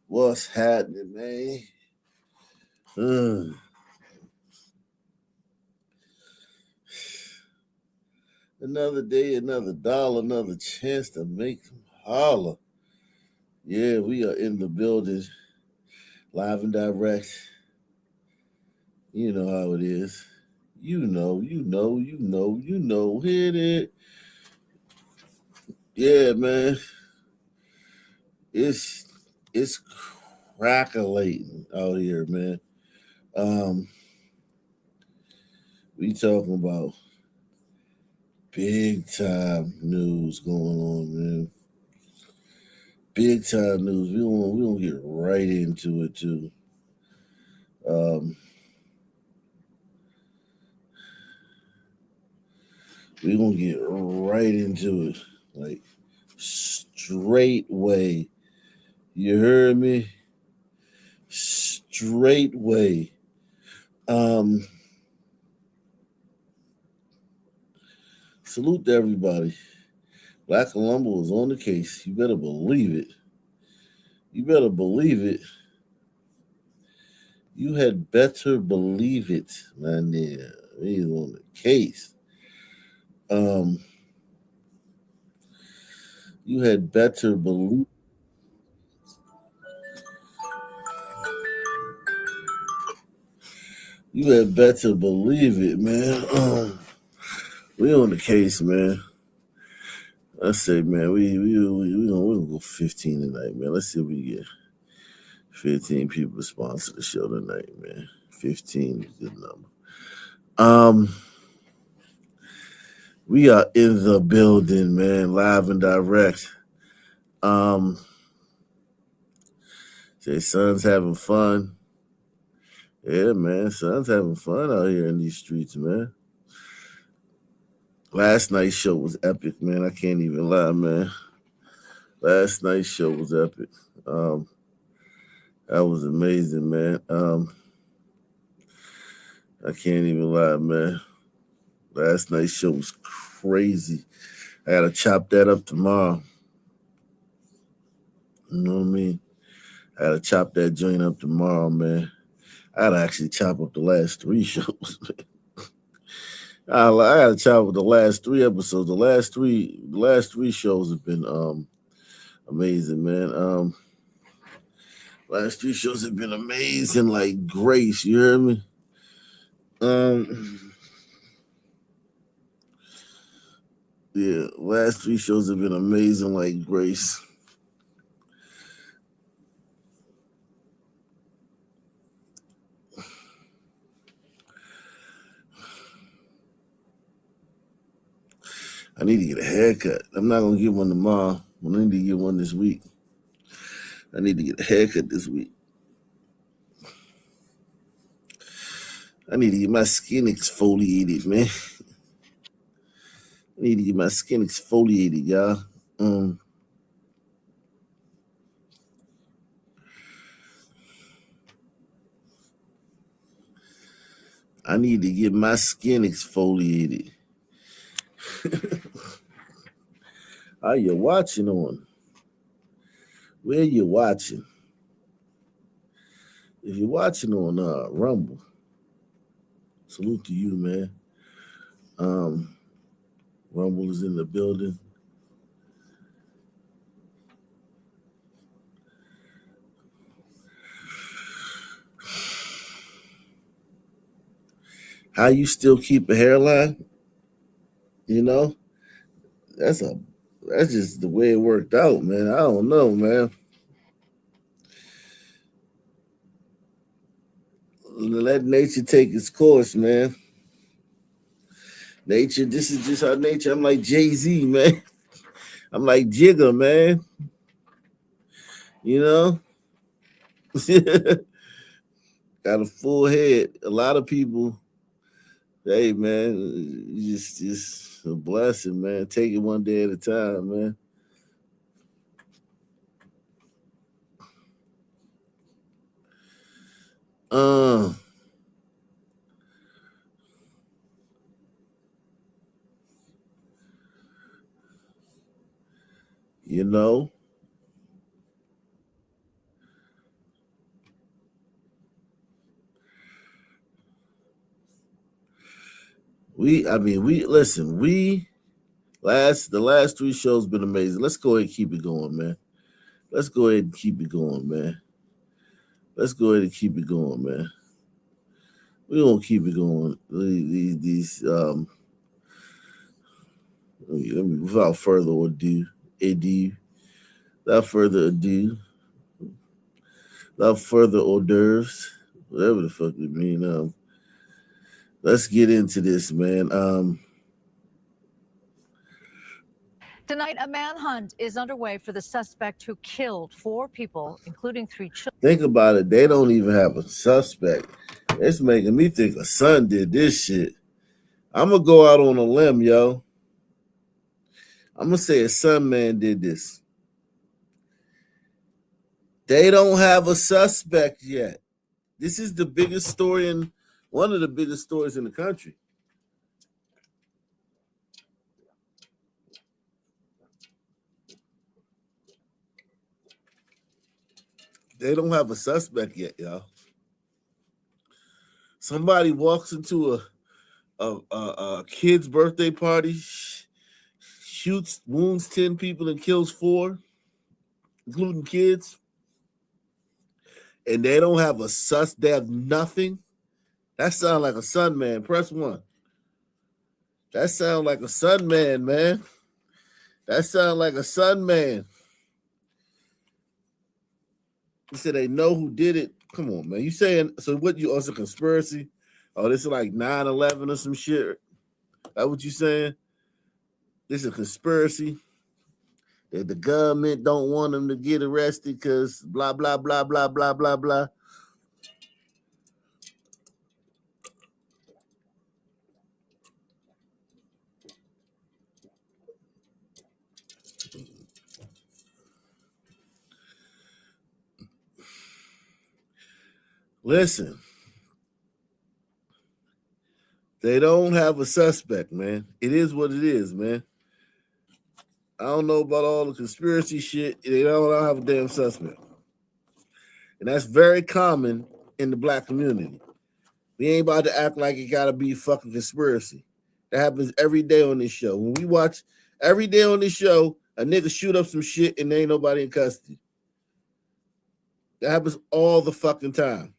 What's happening, man? Another day, another dollar, another chance to make them holler. Yeah, we are in the building, live and direct. You know how it is. Hit it. Yeah, man. It's it's crackling out here, man. Um, we talking about big time news going on, man. Big time news. We gonna get right into it too. Um, we gonna get right into it, like straight way. You heard me? Straight way. Um, Salute to everybody. Black Columbo is on the case. You better believe it. You better believe it. You had better believe it, man. Yeah, he's on the case. Um, you had better believe. You had better believe it, man. We on the case, man. I say, man, we gonna go 15 tonight, man. Let's see if we get 15 people to sponsor the show tonight, man. 15 is a good number. Um, we are in the building, man, live and direct. Um, say son's having fun. Yeah, man, son's having fun out here in these streets, man. Last night's show was epic, man. I can't even lie, man. Last night's show was epic. Um, that was amazing, man. I can't even lie, man. Last night's show was crazy. I gotta chop that up tomorrow. You know what I mean? I gotta chop that joint up tomorrow, man. I gotta actually chop up the last three shows. I gotta chop up the last three episodes. The last three shows have been amazing, man. Last three shows have been amazing, like Grace. You hear me? Um, yeah, last three shows have been amazing, like Grace. I need to get a haircut. I'm not gonna get one tomorrow. I need to get one this week. I need to get a haircut this week. I need to get my skin exfoliated, man. I need to get my skin exfoliated, y'all. Um, I need to get my skin exfoliated. Are you watching on? Where you watching? If you're watching on Rumble, salute to you, man. Um, Rumble is in the building. How you still keep a hairline? You know, that's a that's just the way it worked out, man. I don't know, man. Let nature take its course, man. Nature, this is just how nature. I'm like Jay-Z, man. I'm like Jigga, man. You know, got a full head. A lot of people, hey, man, just a blessing, man. Take it one day at a time, man. Uh, you know, We listen. The last three shows been amazing. Let's go ahead and keep it going, man. Let's go ahead and keep it going, man. Let's go ahead and keep it going, man. We gonna keep it going. Without further ado, without further ado, without further hors d'oeuvres, whatever the fuck it mean. Let's get into this, man. Tonight, a manhunt is underway for the suspect who killed 4 people, including 3 children. Think about it. They don't even have a suspect. It's making me think a son did this shit. I'm gonna go out on a limb, yo. I'm gonna say a son man did this. They don't have a suspect yet. This is the biggest story in one of the biggest stories in the country. They don't have a suspect yet, y'all. Somebody walks into a kid's birthday party, shoots, wounds 10 people, and kills 4, including kids. And they don't have a they have nothing. That sounds like a son man. Press 1. That sounds like a son man, man. That sounds like a son man. He said they know who did it. Come on, man. You saying, so what, you also conspiracy? Oh, this is like 9/11 or some shit? That what you saying? This is a conspiracy? That the government don't want them to get arrested because blah, blah, blah, blah, blah, blah, blah. Listen, they don't have a suspect, man. It is what it is, man. I don't know about all the conspiracy shit. They don't have a damn suspect. And that's very common in the black community. We ain't about to act like it gotta be fucking conspiracy. That happens every day on this show. When we watch every day on this show, a nigga shoot up some shit and there ain't nobody in custody. That happens all the fucking time.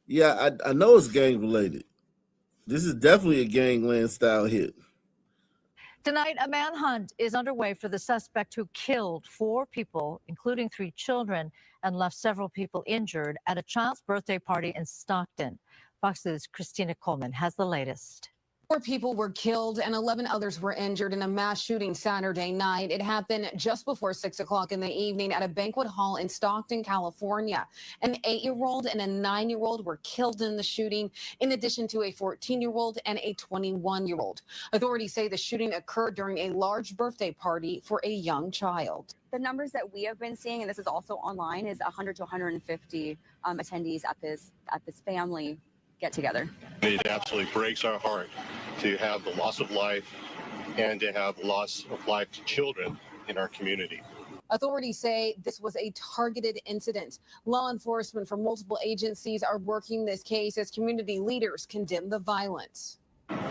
Yeah, I know it's gang related. This is definitely a gangland style hit. Tonight, a manhunt is underway for the suspect who killed 4 people, including 3 children, and left several people injured at a child's birthday party in Stockton. Fox News' Christina Coleman has the latest. 4 people were killed and 11 others were injured in a mass shooting Saturday night. It happened just before 6 o'clock in the evening at a banquet hall in Stockton, California. An 8-year-old and a 9-year-old were killed in the shooting, in addition to a 14-year-old and a 21-year-old. Authorities say the shooting occurred during a large birthday party for a young child. The numbers that we have been seeing, and this is also online, is 100 to 150 attendees at this family get together. It absolutely breaks our heart to have the loss of life and to have loss of life to children in our community. Authorities say this was a targeted incident. Law enforcement from multiple agencies are working this case as community leaders condemn the violence.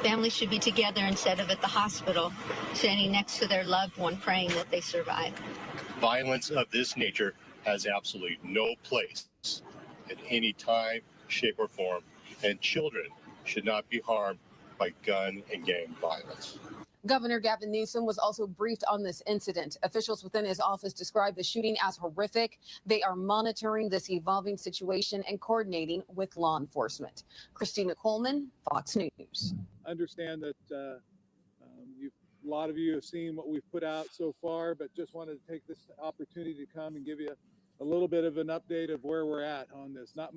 Families should be together instead of at the hospital, standing next to their loved one, praying that they survive. Violence of this nature has absolutely no place at any time, shape, or form, and children should not be harmed by gun and gang violence. Governor Gavin Newsom was also briefed on this incident. Officials within his office described the shooting as horrific. They are monitoring this evolving situation and coordinating with law enforcement. Christina Coleman, Fox News. Understand that a lot of you have seen what we've put out so far, but just wanted to take this opportunity to come and give you a little bit of an update of where we're at on this. Not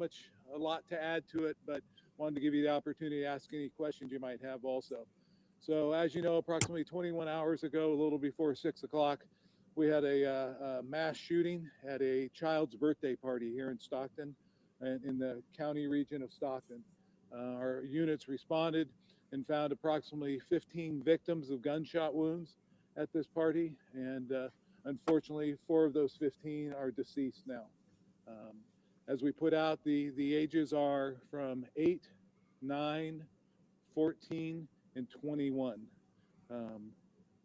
a lot to add to it, but wanted to give you the opportunity to ask any questions you might have also. So as you know, approximately 21 hours ago, a little before 6 o'clock, we had a mass shooting at a child's birthday party here in Stockton, in the county region of Stockton. Our units responded and found approximately 15 victims of gunshot wounds at this party. And unfortunately, 4 of those 15 are deceased now. As we put out, the ages are from 8, 9, 14, and 21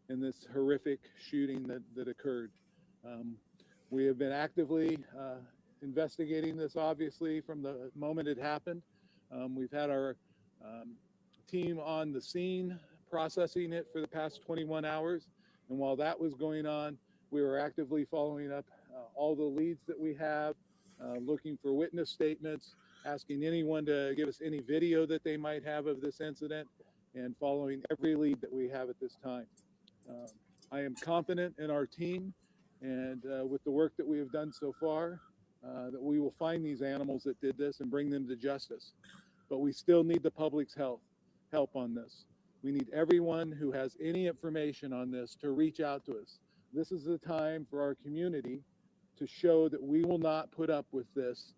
in this horrific shooting that occurred. We have been actively investigating this, obviously, from the moment it happened. We've had our team on the scene processing it for the past 21 hours. And while that was going on, we were actively following up all the leads that we have, looking for witness statements, asking anyone to give us any video that they might have of this incident, and following every lead that we have at this time. I am confident in our team and with the work that we have done so far, that we will find these animals that did this and bring them to justice. But we still need the public's help on this. We need everyone who has any information on this to reach out to us. This is the time for our community to show that we will not put up with this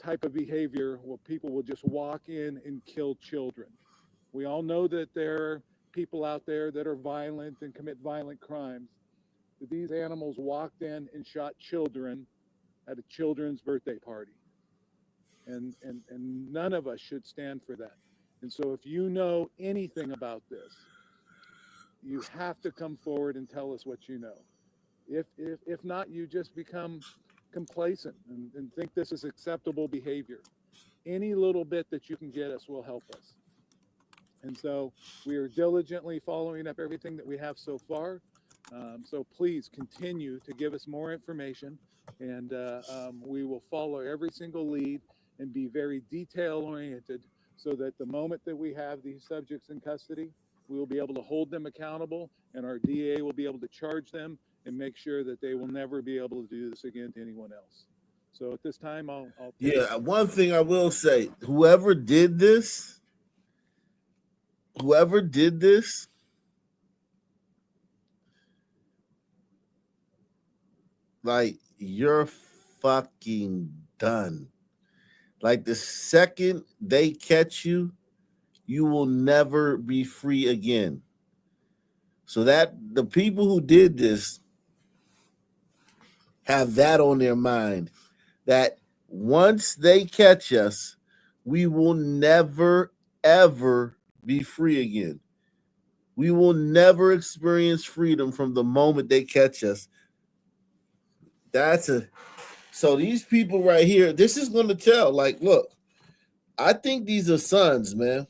type of behavior where people will just walk in and kill children. We all know that there are people out there that are violent and commit violent crimes. But these animals walked in and shot children at a children's birthday party. And none of us should stand for that. And so if you know anything about this, you have to come forward and tell us what you know. If not, you just become complacent and think this is acceptable behavior. Any little bit that you can get us will help us. And so we are diligently following up everything that we have so far. So please continue to give us more information, and we will follow every single lead and be very detail oriented so that the moment that we have these subjects in custody, we will be able to hold them accountable, and our DA will be able to charge them and make sure that they will never be able to do this again to anyone else. So at this time, I'll one thing I will say, whoever did this, like, you're fucking done. Like, the second they catch you, you will never be free again. So that the people who did this have that on their mind, that once they catch us, we will never, ever be free again. We will never experience freedom from the moment they catch us. So these people right here, this is going to tell, like, look, I think these are sons, man.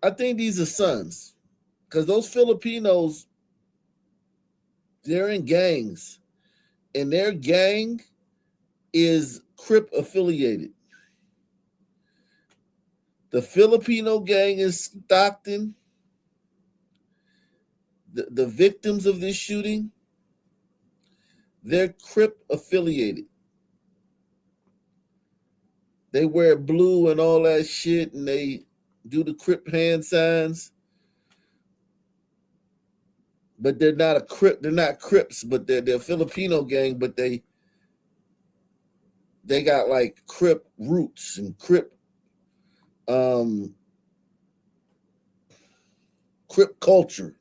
I think these are sons, because those Filipinos, they're in gangs, and their gang is Crip affiliated. The Filipino gang in Stockton, the victims of this shooting, they're Crip affiliated. They wear blue and all that shit, and they do the Crip hand signs. But they're not a Crip. They're not Crips, but they're a Filipino gang. But they got like Crip roots and Crip culture.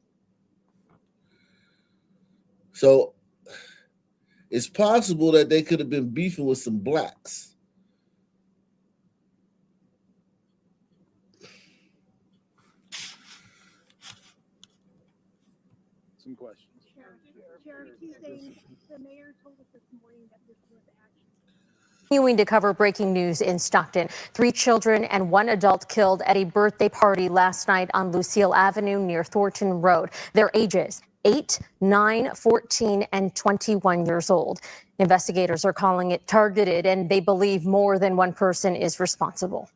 So it's possible that they could have been beefing with some blacks. some questions. Sheriff, the mayor told us this morning that this was action. Continuing to cover breaking news in Stockton. 3 children and 1 adult killed at a birthday party last night on Lucille Avenue near Thornton Road. Their ages 8, 9, 14, and 21 years old. Investigators are calling it targeted, and they believe more than one person is responsible.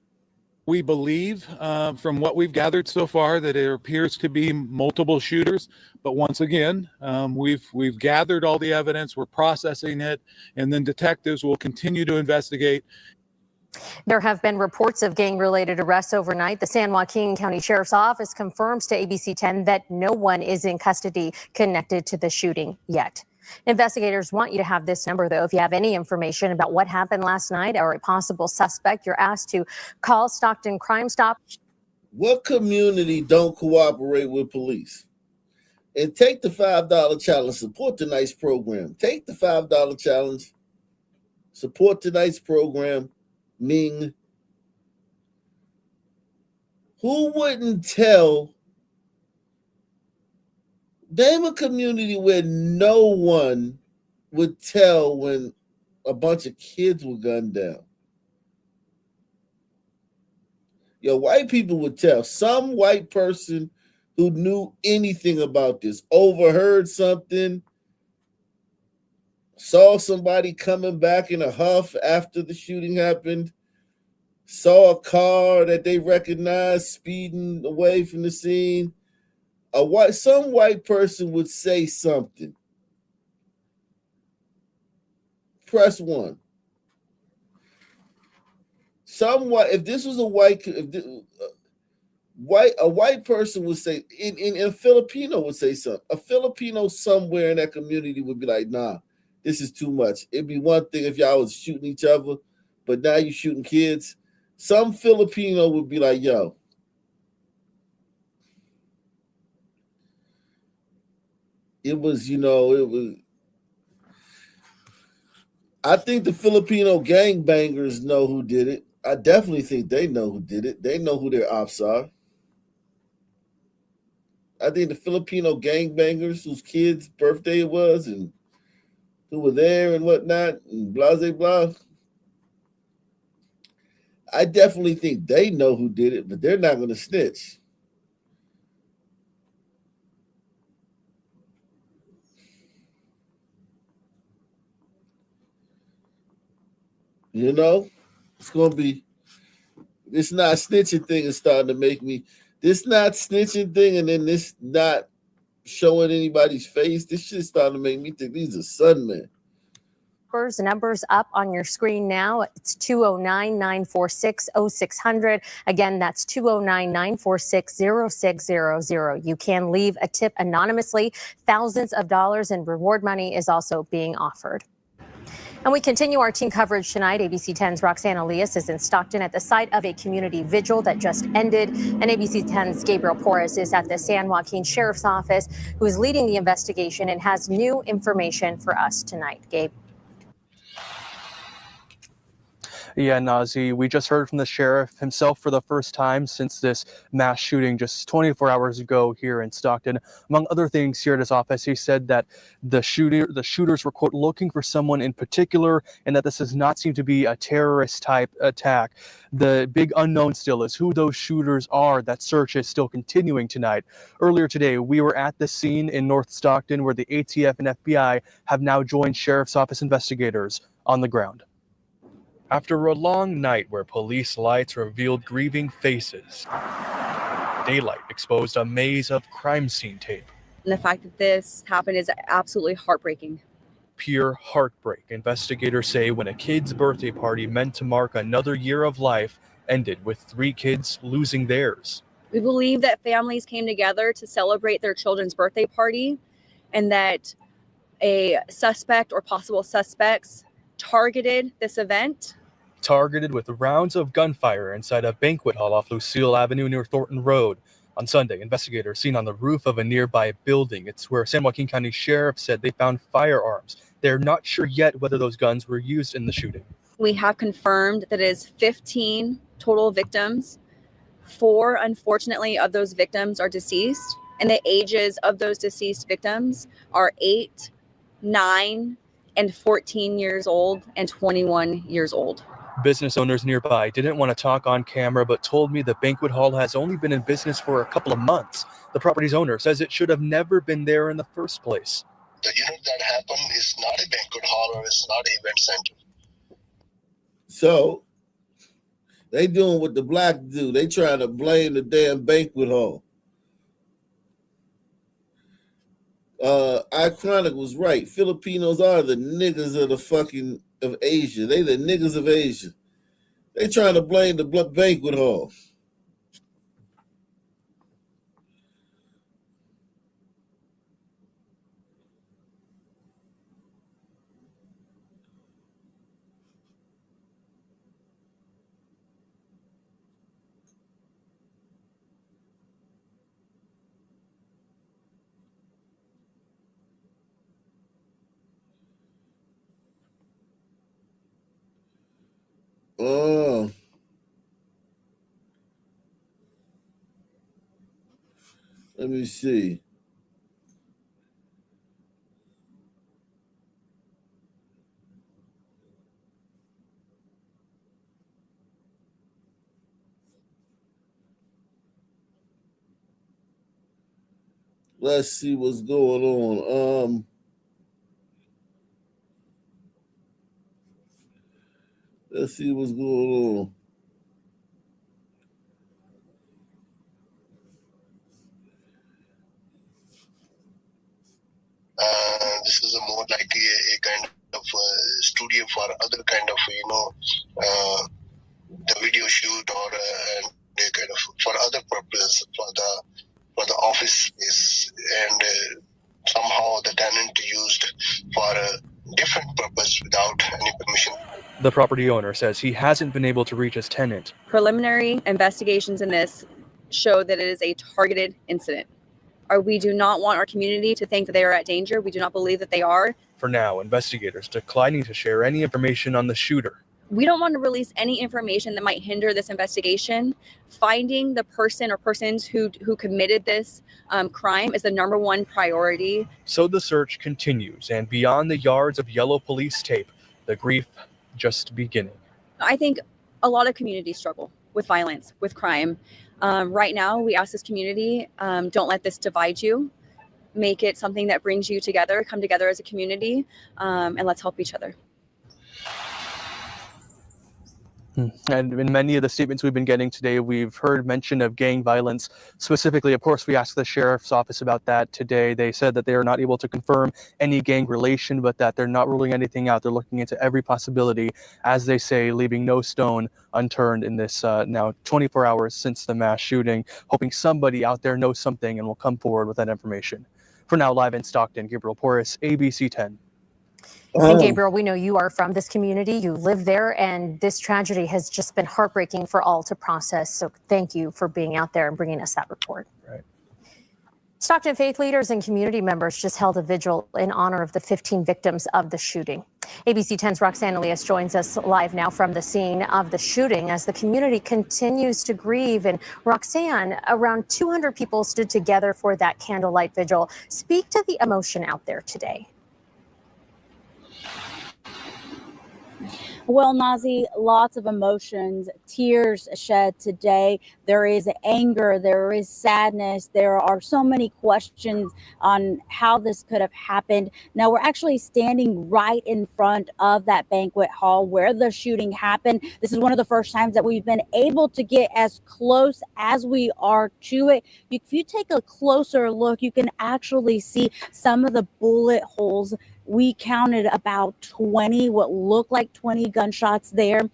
We believe from what we've gathered so far that there appears to be multiple shooters. But once again, we've gathered all the evidence, we're processing it, and then detectives will continue to investigate. There have been reports of gang-related arrests overnight. The San Joaquin County Sheriff's Office confirms to ABC 10 that no one is in custody connected to the shooting yet. Investigators want you to have this number, though. If you have any information about what happened last night or a possible suspect, you're asked to call Stockton Crime Stop. What community don't cooperate with police? And take the $5 challenge. Support tonight's program. Take the $5 challenge. Support tonight's program. Ming. Who wouldn't tell? Name a community where no one would tell when a bunch of kids were gunned down. Yo, white people would tell. Some white person who knew anything about this, overheard something, saw somebody coming back in a huff after the shooting happened, saw a car that they recognized speeding away from the scene. Some white person would say something. Press 1. If this was a white person would say, in a Filipino would say something. A Filipino somewhere in that community would be like, nah, this is too much. It'd be one thing if y'all was shooting each other, but now you shooting kids. Some Filipino would be like, yo, I think the Filipino gangbangers know who did it. I definitely think they know who did it. They know who their ops are. I think the Filipino gangbangers whose kid's birthday it was and who were there and whatnot and blah, blah, blah. I definitely think they know who did it, but they're not going to snitch. You know, it's going to be, this not snitching thing is starting to make me, this not snitching thing and then this not showing anybody's face, this shit starting to make me think these are sunmen. Numbers up on your screen now. It's 209-946-0600. Again, that's 209-946-0600. You can leave a tip anonymously. Thousands of dollars in reward money is also being offered. And we continue our team coverage tonight. ABC 10's Roxanne Elias is in Stockton at the site of a community vigil that just ended. And ABC 10's Gabriel Porras is at the San Joaquin Sheriff's Office, who is leading the investigation and has new information for us tonight. Gabe. Yeah, Nazi, we just heard from the sheriff himself for the first time since this mass shooting just 24 hours ago here in Stockton. Among other things here at his office, he said that the shooters were, quote, looking for someone in particular and that this does not seem to be a terrorist type attack. The big unknown still is who those shooters are. That search is still continuing tonight. Earlier today, we were at the scene in North Stockton where the ATF and FBI have now joined Sheriff's Office investigators on the ground. After a long night where police lights revealed grieving faces, daylight exposed a maze of crime scene tape. And the fact that this happened is absolutely heartbreaking. Pure heartbreak, investigators say, when a kid's birthday party meant to mark another year of life ended with 3 kids losing theirs. We believe that families came together to celebrate their children's birthday party and that a suspect or possible suspects targeted this event. Targeted with rounds of gunfire inside a banquet hall off Lucille Avenue near Thornton Road. On Sunday, investigators seen on the roof of a nearby building. It's where San Joaquin County Sheriff said they found firearms. They're not sure yet whether those guns were used in the shooting. We have confirmed that it is 15 total victims. 4, unfortunately, of those victims are deceased, and the ages of those deceased victims are 8, 9, and 14 years old and 21 years old. Business owners nearby didn't want to talk on camera, but told me the banquet hall has only been in business for a couple of months. The property's owner says it should have never been there in the first place. The unit that happened is not a banquet hall or it's not an event center. So they doing what the black do. They trying to blame the damn banquet hall. Iconic was right. Filipinos are the niggas of Asia. They the niggas of Asia. They trying to blame the banquet hall. Oh, let me see. Let's see what's going on. Let's see what's going on. This is a more like a kind of studio for other kind of, the video shoot or a kind of for other purpose for the office space, and somehow the tenant used for a different purpose without any permission. The property owner says he hasn't been able to reach his tenant. Preliminary investigations in this show that it is a targeted incident. We do not want our community to think that they are at danger. We do not believe that they are. For now, investigators declining to share any information on the shooter. We don't want to release any information that might hinder this investigation. Finding the person or persons who committed this crime is the #1 priority. So the search continues, and beyond the yards of yellow police tape, the grief just beginning. I think a lot of communities struggle with violence, with crime. Right now, we ask this community, don't let this divide you. Make it something that brings you together, come together as a community, and let's help each other. And in many of the statements we've been getting today, we've heard mention of gang violence. Specifically, of course, we asked the sheriff's office about that today. They said that they are not able to confirm any gang relation, but that they're not ruling anything out. They're looking into every possibility, as they say, leaving no stone unturned in this now 24 hours since the mass shooting, hoping somebody out there knows something and will come forward with that information. For now, live in Stockton, Gabriel Porras, ABC 10. And Gabriel, we know you are from this community, you live there, and this tragedy has just been heartbreaking for all to process. So thank you for being out there and bringing us that report. Right. Stockton faith leaders and community members just held a vigil in honor of the 15 victims of the shooting. ABC 10's Roxanne Elias joins us live now from the scene of the shooting as the community continues to grieve. And Roxanne, around 200 people stood together for that candlelight vigil. Speak to the emotion out there today. Well, Nazi, lots of emotions, tears shed today. There is anger, there is sadness. There are so many questions on how this could have happened. Now, we're actually standing right in front of that banquet hall where the shooting happened. This is one of the first times that we've been able to get as close as we are to it. If you take a closer look, you can actually see some of the bullet holes. We counted about 20, what looked like 20 gunshots there.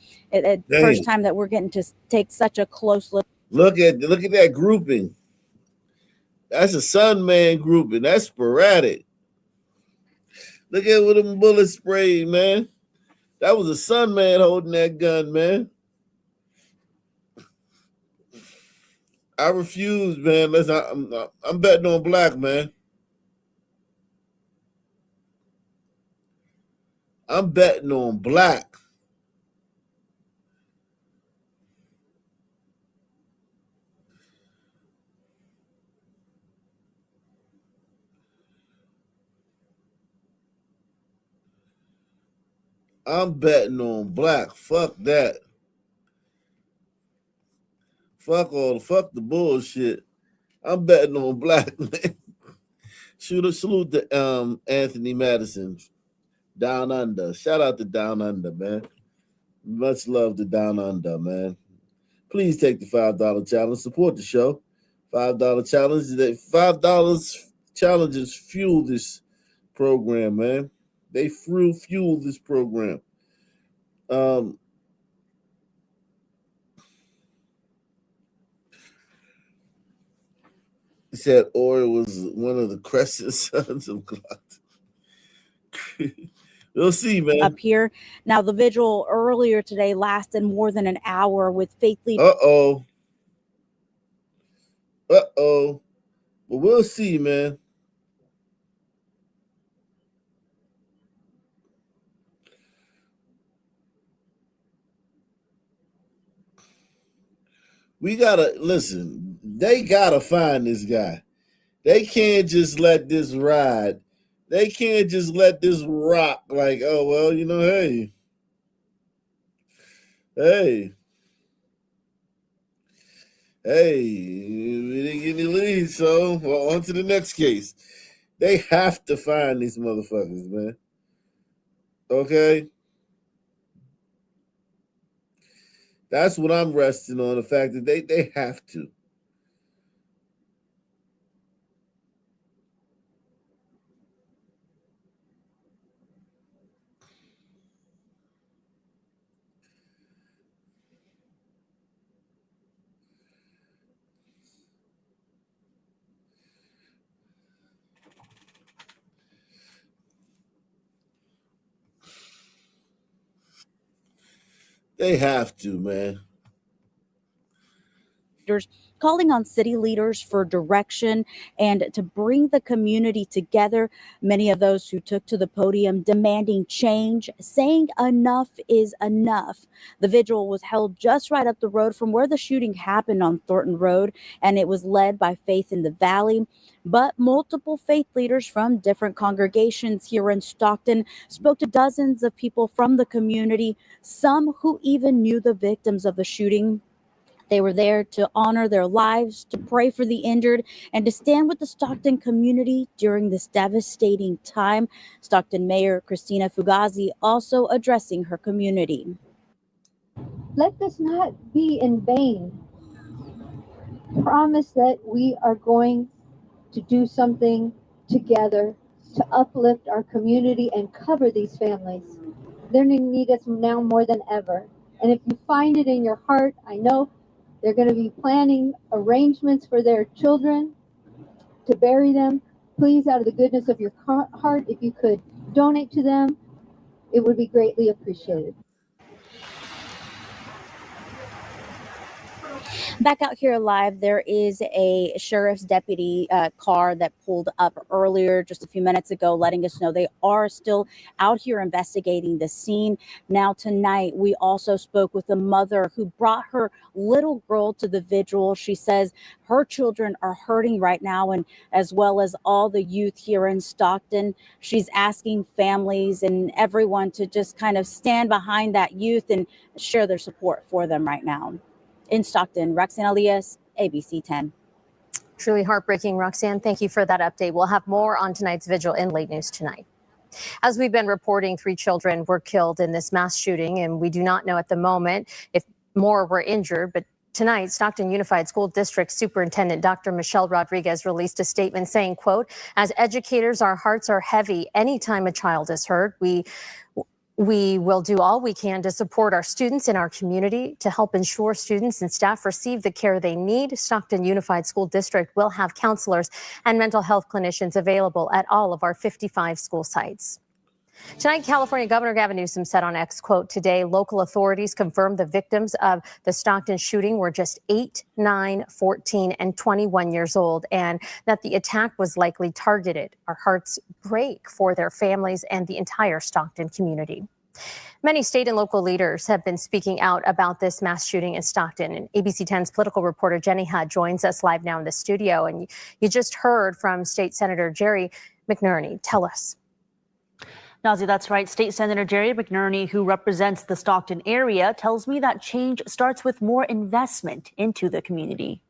First time that we're getting to take such a close look. Look at that grouping. That's a Sunman grouping. That's sporadic. Look at what them bullets sprayed, man. That was a Sunman holding that gun, man. I refuse, man. I'm betting on black, man. I'm betting on black. I'm betting on black. Fuck that. Fuck the bullshit. I'm betting on black, man. Salute to Anthony Madison. Down Under. Shout out to Down Under, man. Much love to Down Under, man. Please take the $5 challenge. Support the show. $5 challenge. $5 challenges fuel this program, man. They fuel this program. He said Ori was one of the crescent sons of God. We'll see, man. Up here. Now, the vigil earlier today lasted more than an hour with faith leaders. But we'll see, man. We gotta listen. They gotta find this guy. They can't just let this ride. They can't just let this rock like, oh, well, hey, hey, we didn't get any leads, so on to the next case. They have to find these motherfuckers, man. Okay? That's what I'm resting on, the fact that they have to. They have to, man. Calling on city leaders for direction and to bring the community together. Many of those who took to the podium demanding change, saying enough is enough. The vigil was held just right up the road from where the shooting happened on Thornton Road, and it was led by Faith in the Valley. But multiple faith leaders from different congregations here in Stockton spoke to dozens of people from the community, some who even knew the victims of the shooting. They were there to honor their lives, to pray for the injured, and to stand with the Stockton community during this devastating time. Stockton Mayor Christina Fugazi also addressing her community. Let this not be in vain. Promise that we are going to do something together to uplift our community and cover these families. They're going to need us now more than ever. And if you find it in your heart, I know they're going to be planning arrangements for their children to bury them. Please, out of the goodness of your heart, if you could donate to them, it would be greatly appreciated. Back out here live, there is a sheriff's deputy car that pulled up earlier just a few minutes ago, letting us know they are still out here investigating the scene. Now tonight, we also spoke with a mother who brought her little girl to the vigil. She says her children are hurting right now, and as well as all the youth here in Stockton. She's asking families and everyone to just kind of stand behind that youth and share their support for them right now. In Stockton, Roxanne Elias, ABC 10. Truly heartbreaking, Roxanne. Thank you for that update. We'll have more on tonight's vigil in late news tonight. As we've been reporting, 3 children were killed in this mass shooting, and we do not know at the moment if more were injured. But tonight, Stockton Unified School District Superintendent Dr. Michelle Rodriguez released a statement saying, quote, "As educators, our hearts are heavy anytime a child is hurt. We will do all we can to support our students in our community to help ensure students and staff receive the care they need. Stockton Unified School District will have counselors and mental health clinicians available at all of our 55 school sites." Tonight, California Governor Gavin Newsom said on X, quote, "Today, local authorities confirmed the victims of the Stockton shooting were just 8, 9, 14, and 21 years old, and that the attack was likely targeted. Our hearts break for their families and the entire Stockton community." Many state and local leaders have been speaking out about this mass shooting in Stockton. And ABC 10's political reporter Jenny Hudd joins us live now in the studio. And you just heard from State Senator Jerry McNerney. Tell us. Nazi, that's right. State Senator Jerry McNerney, who represents the Stockton area, tells me that change starts with more investment into the community.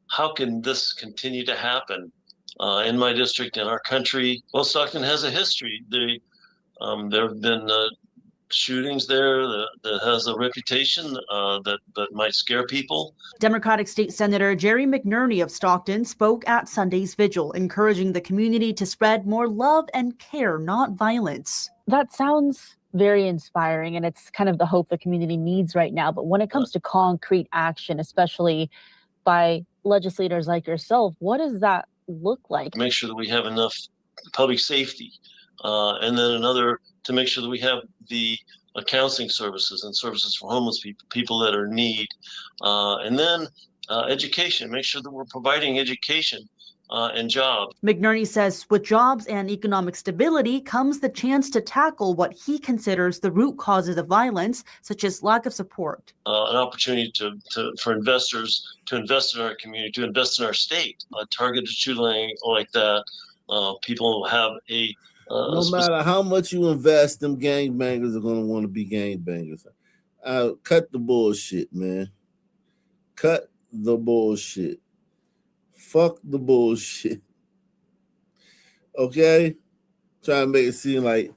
How can this continue to happen in my district, in our country? Well, Stockton has a history. There have been shootings there that has a reputation that might scare people. Democratic State Senator Jerry McNerney of Stockton spoke at Sunday's vigil, encouraging the community to spread more love and care, not violence. That sounds very inspiring, and it's kind of the hope the community needs right now. But when it comes to concrete action, especially by legislators like yourself, what does that look like? Make sure that we have enough public safety, and then another to make sure that we have the counseling services and services for homeless people that are in need, and then education. Make sure that we're providing education and jobs. McNerney says with jobs and economic stability comes the chance to tackle what he considers the root causes of violence, such as lack of support. An opportunity for investors to invest in our community, to invest in our state. A targeted shooting like that, people have no matter how much you invest, them gangbangers are gonna want to be gangbangers. Cut the bullshit, man. Cut the bullshit. Fuck the bullshit. Okay? Try to make it seem like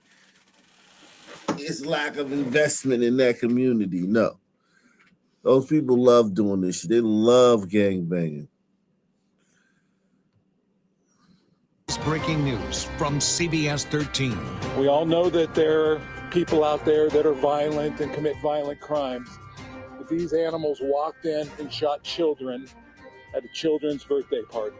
it's lack of investment in that community. No. Those people love doing this shit. They love gangbanging. Breaking news from CBS 13. We all know that there are people out there that are violent and commit violent crimes. But these animals walked in and shot children at a children's birthday party.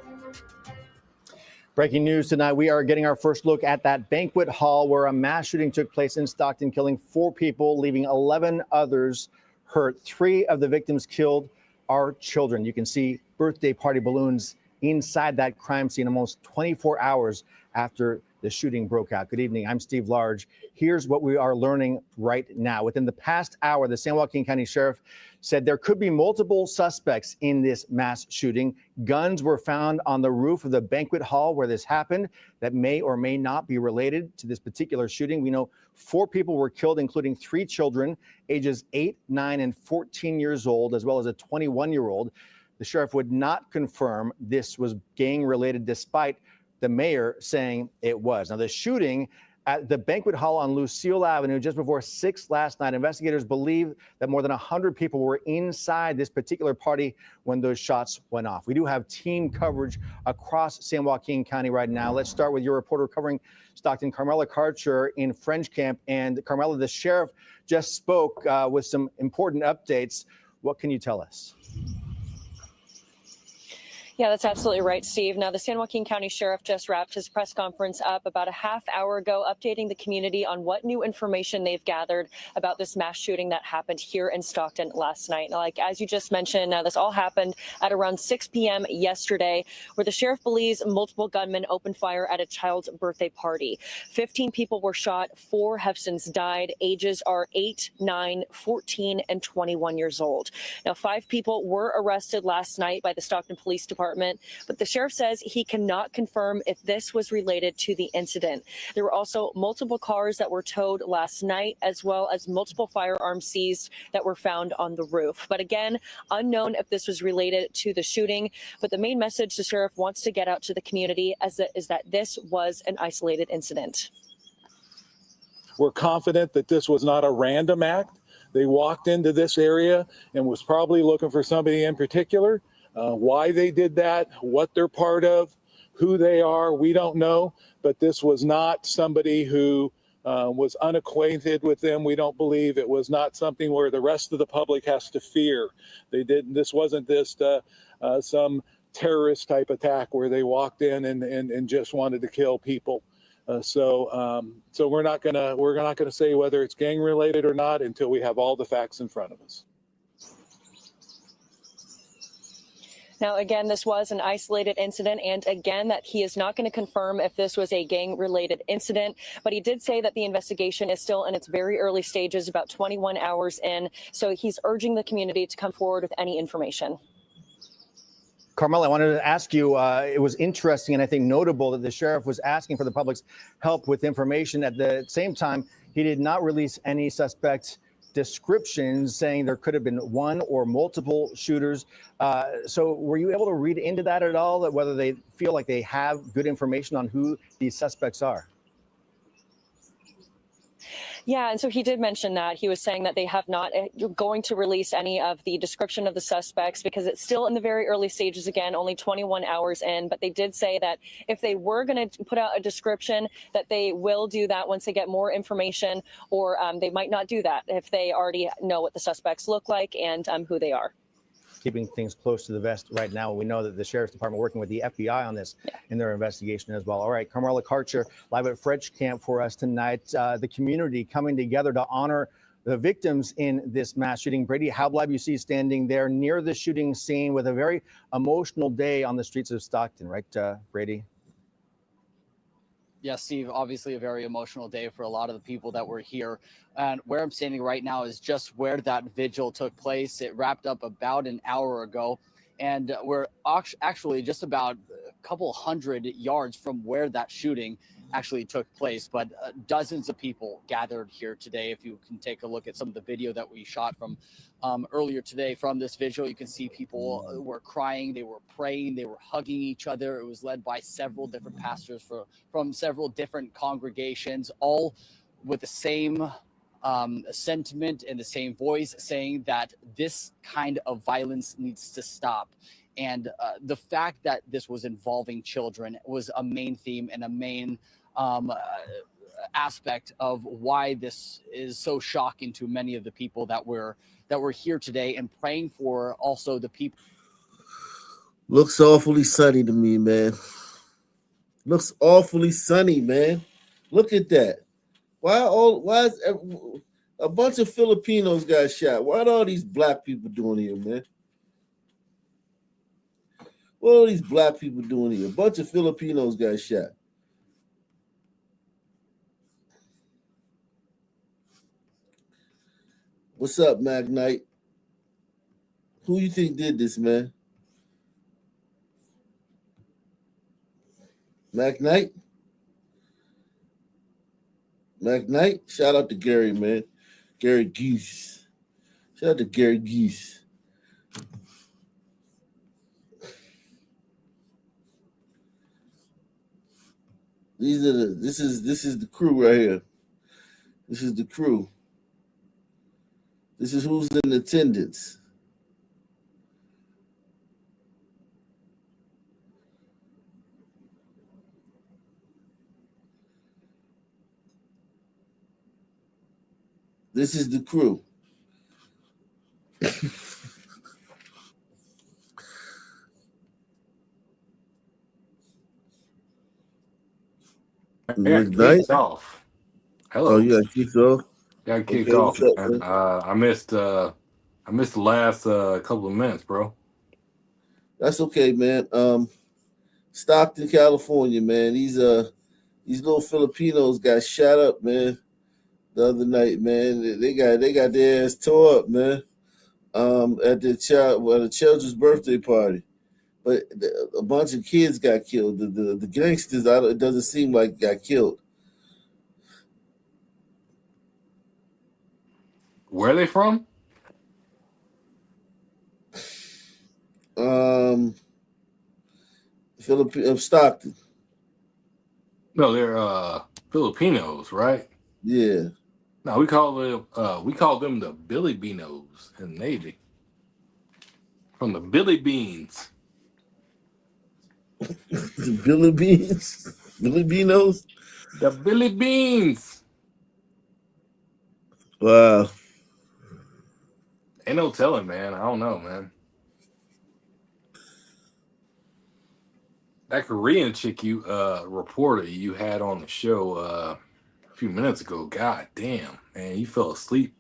Breaking news tonight, we are getting our first look at that banquet hall where a mass shooting took place in Stockton, killing 4 people, leaving 11 others hurt. 3 of the victims killed are children. You can see birthday party balloons inside that crime scene almost 24 hours after the shooting broke out. Good evening. I'm Steve Large. Here's what we are learning right now. Within the past hour, the San Joaquin County Sheriff said there could be multiple suspects in this mass shooting. Guns were found on the roof of the banquet hall where this happened that may or may not be related to this particular shooting. We know 4 people were killed, including 3 children, ages 8, 9, and 14 years old, as well as a 21-year-old. The sheriff would not confirm this was gang-related, despite the mayor saying it was. Now, the shooting at the banquet hall on Lucille Avenue just before 6 last night, investigators believe that more than 100 people were inside this particular party when those shots went off. We do have team coverage across San Joaquin County right now. Let's start with your reporter covering Stockton, Carmela Karcher in French Camp. And Carmela, the sheriff just spoke with some important updates. What can you tell us? Yeah, that's absolutely right, Steve. Now, the San Joaquin County Sheriff just wrapped his press conference up about a half hour ago, updating the community on what new information they've gathered about this mass shooting that happened here in Stockton last night. Now, like as you just mentioned, this all happened at around 6 p.m. yesterday, where the sheriff believes multiple gunmen opened fire at a child's birthday party. 15 people were shot, 4 have since died. Ages are 8, 9, 14, and 21 years old. Now, 5 people were arrested last night by the Stockton Police Department, but the sheriff says he cannot confirm if this was related to the incident. There were also multiple cars that were towed last night, as well as multiple firearms seized that were found on the roof. But again, unknown if this was related to the shooting. But the main message the sheriff wants to get out to the community is that this was an isolated incident. We're confident that this was not a random act. They walked into this area and was probably looking for somebody in particular. Why they did that, what they're part of, who they are, we don't know. But this was not somebody who was unacquainted with them. We don't believe it was not something where the rest of the public has to fear. This wasn't some terrorist type attack where they walked in and just wanted to kill people. So we're not gonna say whether it's gang related or not until we have all the facts in front of us. Now, again, this was an isolated incident, and again, that he is not going to confirm if this was a gang-related incident, but he did say that the investigation is still in its very early stages, about 21 hours in, so he's urging the community to come forward with any information. Carmela, I wanted to ask you, it was interesting and I think notable that the sheriff was asking for the public's help with information. At the same time, he did not release any suspect descriptions, saying there could have been one or multiple shooters. So were you able to read into that at all, that whether they feel like they have good information on who these suspects are? Yeah, and so he did mention that. He was saying that they have not going to release any of the description of the suspects because it's still in the very early stages, again, only 21 hours in. But they did say that if they were going to put out a description, that they will do that once they get more information, or they might not do that if they already know what the suspects look like and who they are. Keeping things close to the vest right now. We know that the Sheriff's Department working with the FBI on this in their investigation as well. All right, Carmela Karcher live at French Camp for us tonight. The community coming together to honor the victims in this mass shooting. Brady Halblab, you see standing there near the shooting scene with a very emotional day on the streets of Stockton, right, Brady? Yes, Steve, obviously a very emotional day for a lot of the people that were here. And where I'm standing right now is just where that vigil took place. It wrapped up about an hour ago. And we're actually just about a couple hundred yards from where that shooting actually took place. But dozens of people gathered here today. If you can take a look at some of the video that we shot from earlier today from this vigil, you can see people were crying, they were praying, they were hugging each other. It was led by several different pastors from several different congregations, all with the same sentiment and the same voice, saying that this kind of violence needs to stop. And the fact that this was involving children was a main theme and a main aspect of why this is so shocking to many of the people that were here today, and praying for also the people. Looks awfully sunny to me, man. Looks awfully sunny, man. Look at that. Why is a bunch of Filipinos got shot? What are all these black people doing here, man? What are these black people doing here? A bunch of Filipinos got shot. What's up, Mac Knight? Who you think did this, man? Mac Knight? Mac Knight? Shout out to Gary, man. Gary Geese. Shout out to Gary Geese. This is the crew right here. This is the crew. This is who's in attendance. This is the crew. Kicked off. Hello. Oh, you got kicked off? Got kicked Okay, off, what's up, man. man? I missed the last couple of minutes, bro. That's okay, man. Stockton, California, man. These little Filipinos got shot up, man, the other night, man. They got their ass tore up, man. At the children's birthday party. But a bunch of kids got killed. The gangsters, it doesn't seem like got killed. Where are they from? Stockton. No, they're Filipinos, right? Yeah. No, we call them the Billy Beanos in the Navy. From the Billy Beans. Billy Beans? Billy Beanos? The Billy Beans. Wow. Ain't no telling, man. I don't know, man. That Korean chick reporter you had on the show a few minutes ago, god damn, man, you fell asleep.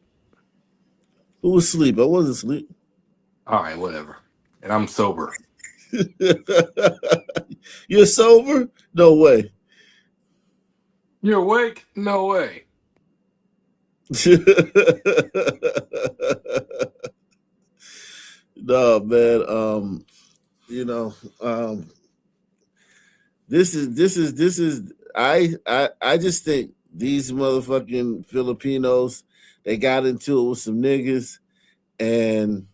Who was asleep? I wasn't asleep. All right, whatever. And I'm sober. You're sober? No way. You're awake? No way. No, man. This is I just think these motherfucking Filipinos, they got into it with some niggas, and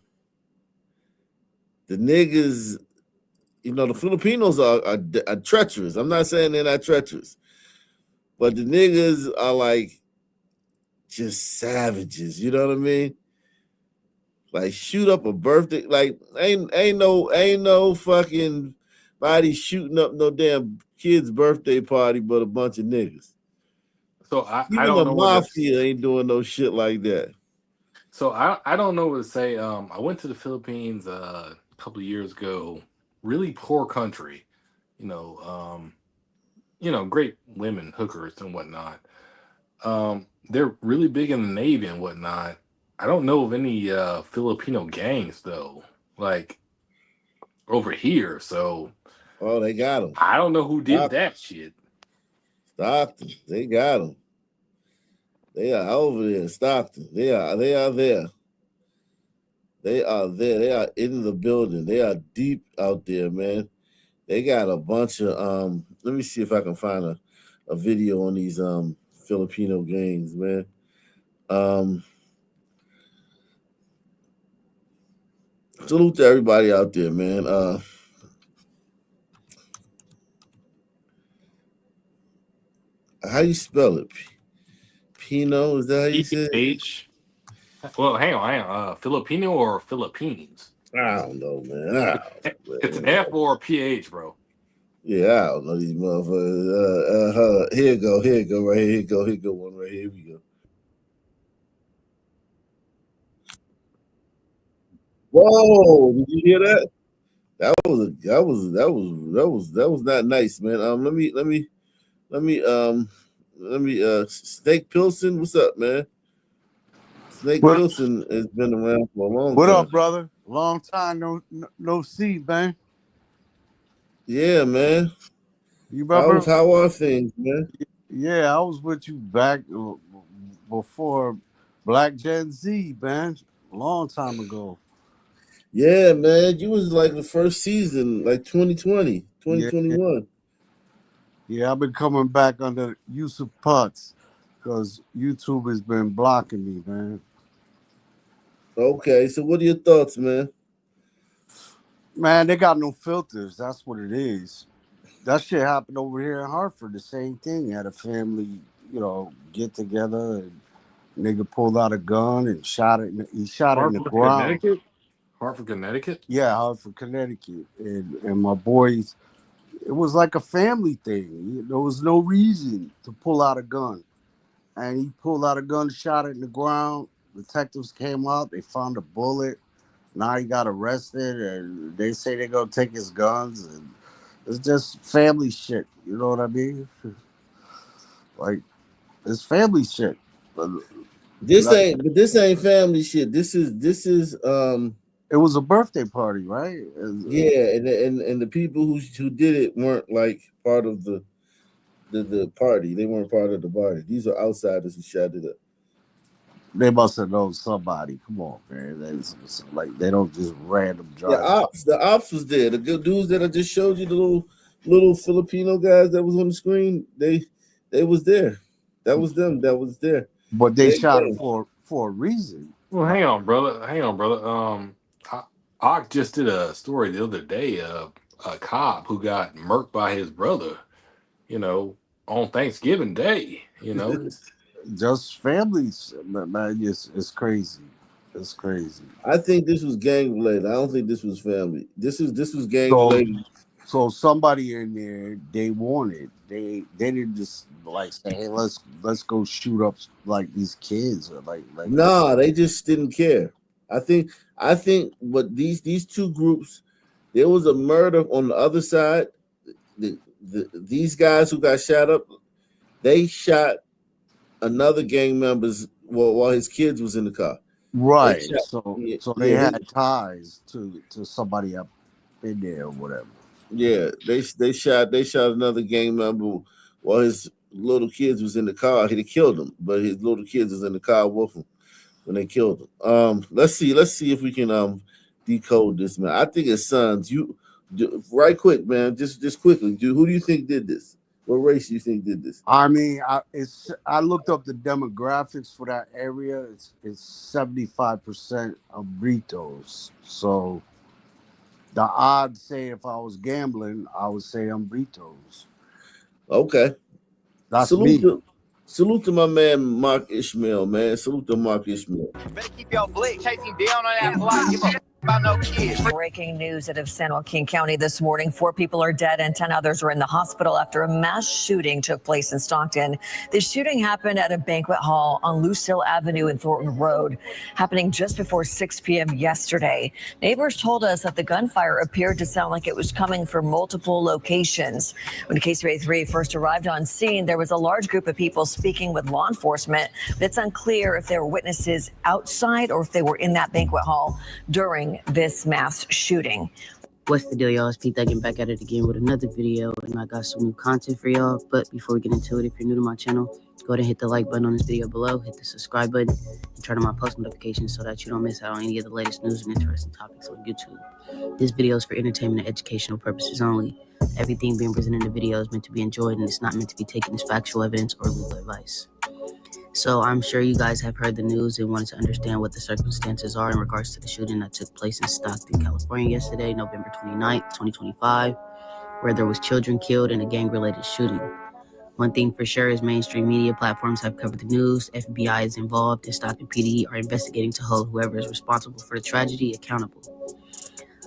the niggas, the Filipinos are treacherous. I'm not saying they're not treacherous, but the niggas are like just savages. You know what I mean? Like shoot up a birthday, like ain't no fucking body shooting up no damn kid's birthday party, but a bunch of niggas. So I Even don't the know mafia ain't doing no shit like that. So I don't know what to say. I went to the Philippines a couple of years ago. Really poor country, great women, hookers and whatnot. they're really big in the Navy and whatnot. I don't know of any Filipino gangs though, like over here. So Oh, they got them. I don't know who did that shit. Stockton, they got them. They are over there in Stockton. They are there. They are there. They are in the building. They are deep out there, man. They got a bunch of let me see if I can find a video on these Filipino gangs, man. Salute to everybody out there, man. How you spell it? Pino? Is that how you say it? H. Well, hang on. Filipino or Philippines? I don't know, man. It's an F or a PH, bro. Yeah, I don't know these motherfuckers. Here you go, right here. Here you go, one right here. Here we go. Whoa! Did you hear that? That was not nice, man. Let me Snake Pilson, what's up, man? Snake Pilson has been around for a long time. What up, brother? Long time no see, man. Yeah, man. You remember? How are things, man? Yeah, I was with you back before Black Gen Z, man. A long time ago. Yeah, man. You was like the first season, like 2020, 2021. Yeah, I've been coming back under use of putts because YouTube has been blocking me, man. Okay, so what are your thoughts, man? Man, they got no filters. That's what it is. That shit happened over here in Hartford. The same thing. Had a family, get together, and nigga pulled out a gun and shot it. He shot it in the ground. Hartford, Connecticut? Yeah, Hartford, Connecticut. And my boys, it was like a family thing. There was no reason to pull out a gun. And he pulled out a gun, shot it in the ground. Detectives came out. They found a bullet. Now he got arrested. And they say they're going to take his guns. And it's just family shit. You know what I mean? Like, it's family shit. This ain't family shit. This is it was a birthday party, right? Yeah, and the people who did it weren't like part of the party. They weren't part of the party. These are outsiders who shot it up. They must have known somebody. Come on, man. They don't just random drive. The ops was there. The good dudes that I just showed you, the little Filipino guys that was on the screen, they was there. That was them. That was there. But they shot it for a reason. Well, hang on, brother. I just did a story the other day of a cop who got murked by his brother, on Thanksgiving Day, Just families, man. It's crazy. It's crazy. I think this was gang related. I don't think this was family. This was gang related. So somebody in there, they wanted. They didn't just like say, hey, let's go shoot up like these kids or like. Nah, they just didn't care. I think what these two groups, there was a murder on the other side. These guys who got shot up, they shot another gang members while his kids was in the car. Right. So they had ties to somebody up in there or whatever. Yeah, they shot another gang member while his little kids was in the car. He killed him, but his little kids was in the car with him when they killed him. Let's see if we can decode this, man. I think his sons. Right quick, man. Just quickly, who do you think did this? What race do you think did this? I mean, I looked up the demographics for that area. It's 75% of Britos. So the odds say if I was gambling, I would say I'm Britos. Okay. That's Salute to my man Mark Ishmael, man. Salute to Mark Ishmael. Better keep your blick chasing down on that block. Breaking news out of San Joaquin County this morning. 4 people are dead and 10 others are in the hospital after a mass shooting took place in Stockton. The shooting happened at a banquet hall on Lucille Avenue and Thornton Road, happening just before 6 p.m. yesterday. Neighbors told us that the gunfire appeared to sound like it was coming from multiple locations. When KCRA 3 first arrived on scene, there was a large group of people speaking with law enforcement, but it's unclear if there were witnesses outside or if they were in that banquet hall during this mass shooting. What's the deal, y'all? It's Pete Thuggin back at it again with another video, and I got some new content for y'all. But before we get into it, if you're new to my channel, go ahead and hit the like button on this video below, hit the subscribe button, and turn on my post notifications so that you don't miss out on any of the latest news and interesting topics on YouTube. This video is for entertainment and educational purposes only. Everything being presented in the video is meant to be enjoyed, and it's not meant to be taken as factual evidence or legal advice. So I'm sure you guys have heard the news and wanted to understand what the circumstances are in regards to the shooting that took place in Stockton, California yesterday, November 29th, 2025, where there was children killed in a gang-related shooting. One thing for sure is mainstream media platforms have covered the news, FBI is involved, and Stockton PD are investigating to hold whoever is responsible for the tragedy accountable.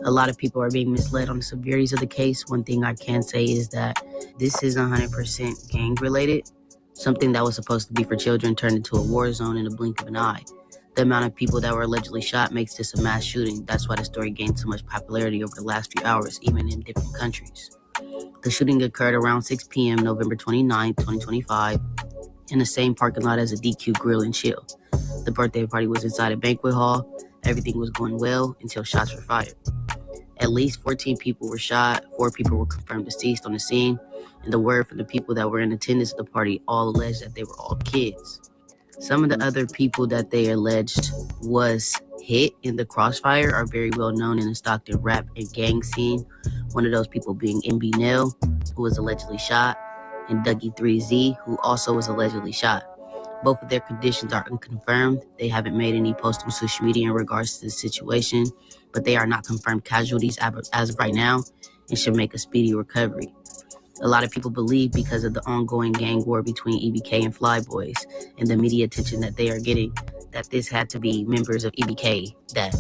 A lot of people are being misled on the severities of the case. One thing I can say is that this is 100% gang-related. Something that was supposed to be for children turned into a war zone in the blink of an eye. The amount of people that were allegedly shot makes this a mass shooting. That's why the story gained so much popularity over the last few hours, even in different countries. The shooting occurred around 6 p.m. November 29, 2025, in the same parking lot as a DQ Grill and Chill. The birthday party was inside a banquet hall. Everything was going well until shots were fired. At least 14 people were shot, 4 people were confirmed deceased on the scene, and the word from the people that were in attendance at the party all alleged that they were all kids. Some of the other people that they alleged was hit in the crossfire are very well known in the Stockton rap and gang scene. One of those people being MB Nell, who was allegedly shot, and Dougie 3Z, who also was allegedly shot. Both of their conditions are unconfirmed. They haven't made any posts on social media in regards to the situation, but they are not confirmed casualties as of right now and should make a speedy recovery. A lot of people believe because of the ongoing gang war between EBK and Flyboys and the media attention that they are getting, that this had to be members of EBK that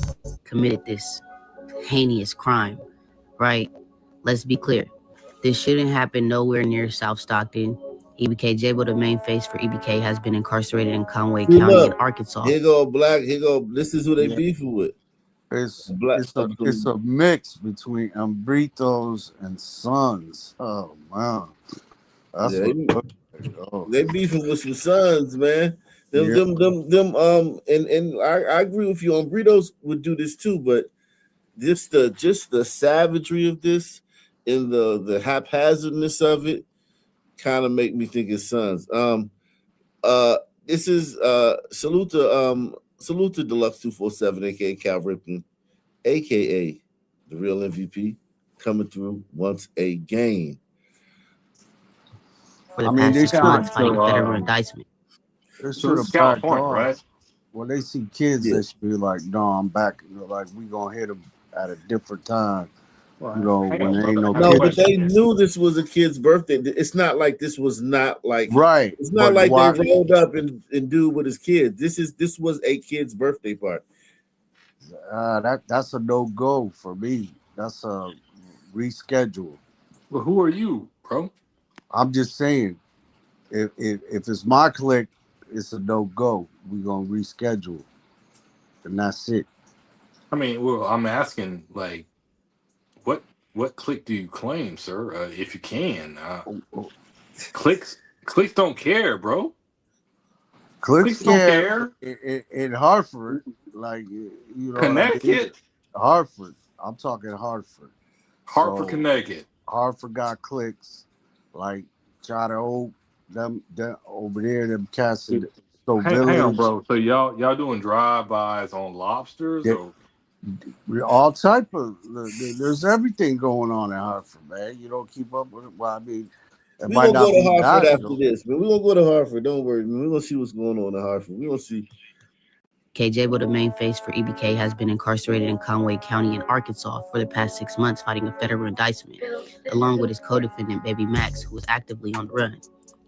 committed this heinous crime, right? Let's be clear. This shouldn't happen nowhere near South Stockton. EBK Jabo, the main face for EBK, has been incarcerated in Conway County in Arkansas. Here go Black. Here go. This is who they beefing with. It's a mix between Ambritos and Sons. Oh man, that's they beefing with some Sons, man. And I agree with you. Ambritos would do this too, but just the savagery of this and the haphazardness of it kind of make me think it's Sons. This is salute to Deluxe 247, aka Cal Ripken, aka the real MVP, coming through once again. For the past 6 months, fighting federal indictment. So it's California, right? When they see kids, they should be like, "No, I'm back." You know, like we gonna hit them at a different time. You know, when there ain't no kids. But they knew this was a kid's birthday. It's not like this was not like right. It's not like they rolled up and do with his kids. This was a kid's birthday party. That's a no-go for me. That's a reschedule. Well, who are you, bro? I'm just saying, if it's my clique, it's a no-go. We're gonna reschedule, and that's it. I mean, well, I'm asking, like, what clique do you claim, sir? If you can, cliques don't care, bro. Cliques don't care. In Hartford, like you know, Connecticut, Hartford. I'm talking Hartford. Hartford, Connecticut. Hartford got cliques like Charter Oak, them over there, them cats. Hang on, bro. So y'all doing drive-bys on lobsters? Or? All type of. There's everything going on in Hartford, man. You don't keep up with it. Well, I mean, we're gonna go to Hartford after this, man. We're gonna go to Hartford. Don't worry, man. We're gonna see what's going on in Hartford. We're gonna see. KJ, the main face for EBK, has been incarcerated in Conway County in Arkansas for the past 6 months, fighting a federal indictment, along with his co-defendant, Baby Max, who is actively on the run.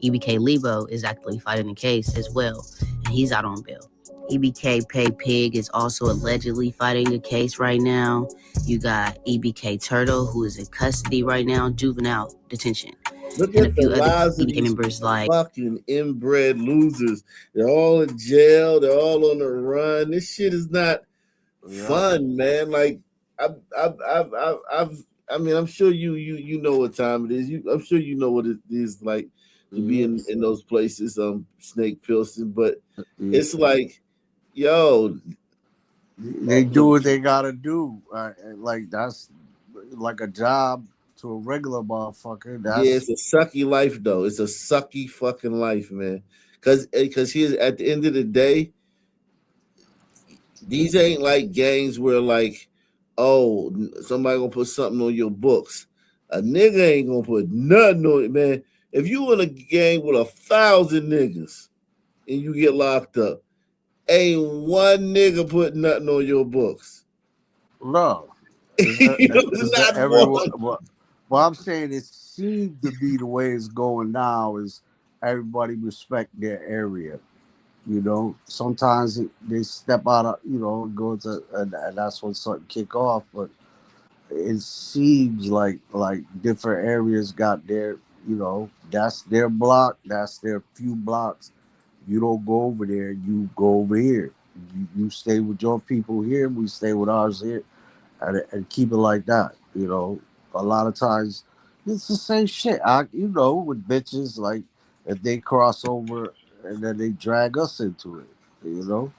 EBK Lebo is actively fighting the case as well, and he's out on bail. EBK Pay Pig is also allegedly fighting a case right now. You got EBK Turtle, who is in custody right now, juvenile detention. Look And a at the few other lives of EBK these members like fucking inbred losers. They're all in jail. They're all on the run. This shit is not fun, man. Like I mean, I'm sure you know what time it is. I'm sure you know what it is like to be in those places. Snake Pilsen, but it's like, yo, They do what they gotta do. Like that's like a job to a regular motherfucker. yeah, That's it's a sucky life though. It's a sucky fucking life, man. Cause here's at the end of the day, these ain't like gangs where like, oh, somebody gonna put something on your books. A nigga ain't gonna put nothing on it, man. If you in a gang with 1,000 niggas and you get locked up, ain't one nigga put nothing on your books. no. Not Everyone. one. What I'm saying, it seems to be the way it's going now. Is everybody respect their area? You know, sometimes they step out of, go to, and that's when something kick off. But it seems like different areas got their, that's their block, that's their few blocks. You don't go over there, you go over here. You stay with your people here, we stay with ours here, and keep it like that. You know, a lot of times it's the same shit. With bitches, like if they cross over and then they drag us into it,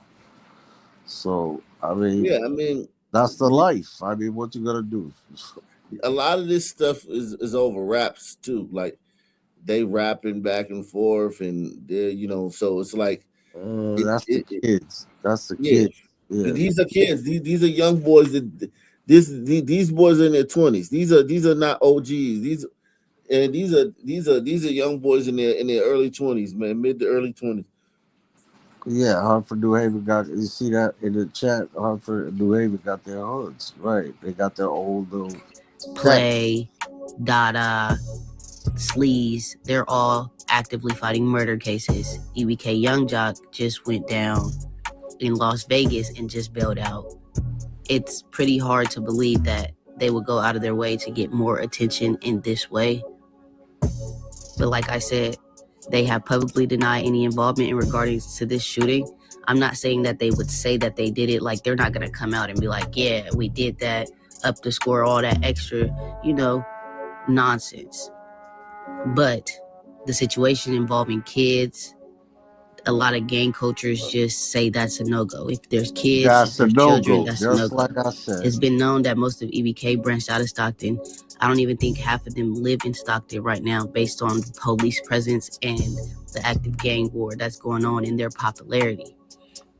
So I mean, Yeah, I mean, that's the life. I mean, what you gonna do? a lot of this stuff is over raps too. Like they rapping back and forth, and they're so it's like That's the kids. That's the yeah. kids. Yeah. These are kids. These are young boys. These boys are in their 20s. These are not OGs. These are young boys in their early 20s, man, mid to early 20s. Yeah, Hartford, New Haven got. You see that in the chat? Hartford, New Haven got their hoods, right? They got their old little Play, Dada, Sleaze. They're all actively fighting murder cases. EBK Young Jock just went down in Las Vegas and just bailed out. It's pretty hard to believe that they would go out of their way to get more attention in this way. But like I said, they have publicly denied any involvement in regarding to this shooting. I'm not saying that they would say that they did it. Like, they're not going to come out and be like, yeah, we did that, up the score, all that extra, nonsense. But the situation involving kids, a lot of gang cultures just say that's a no-go. If there's kids, that's if there's children, no-go. that's Just a no-go. like I said. It's been known that most of EBK branched out of Stockton. I don't even think half of them live in Stockton right now based on police presence and the active gang war that's going on in their popularity.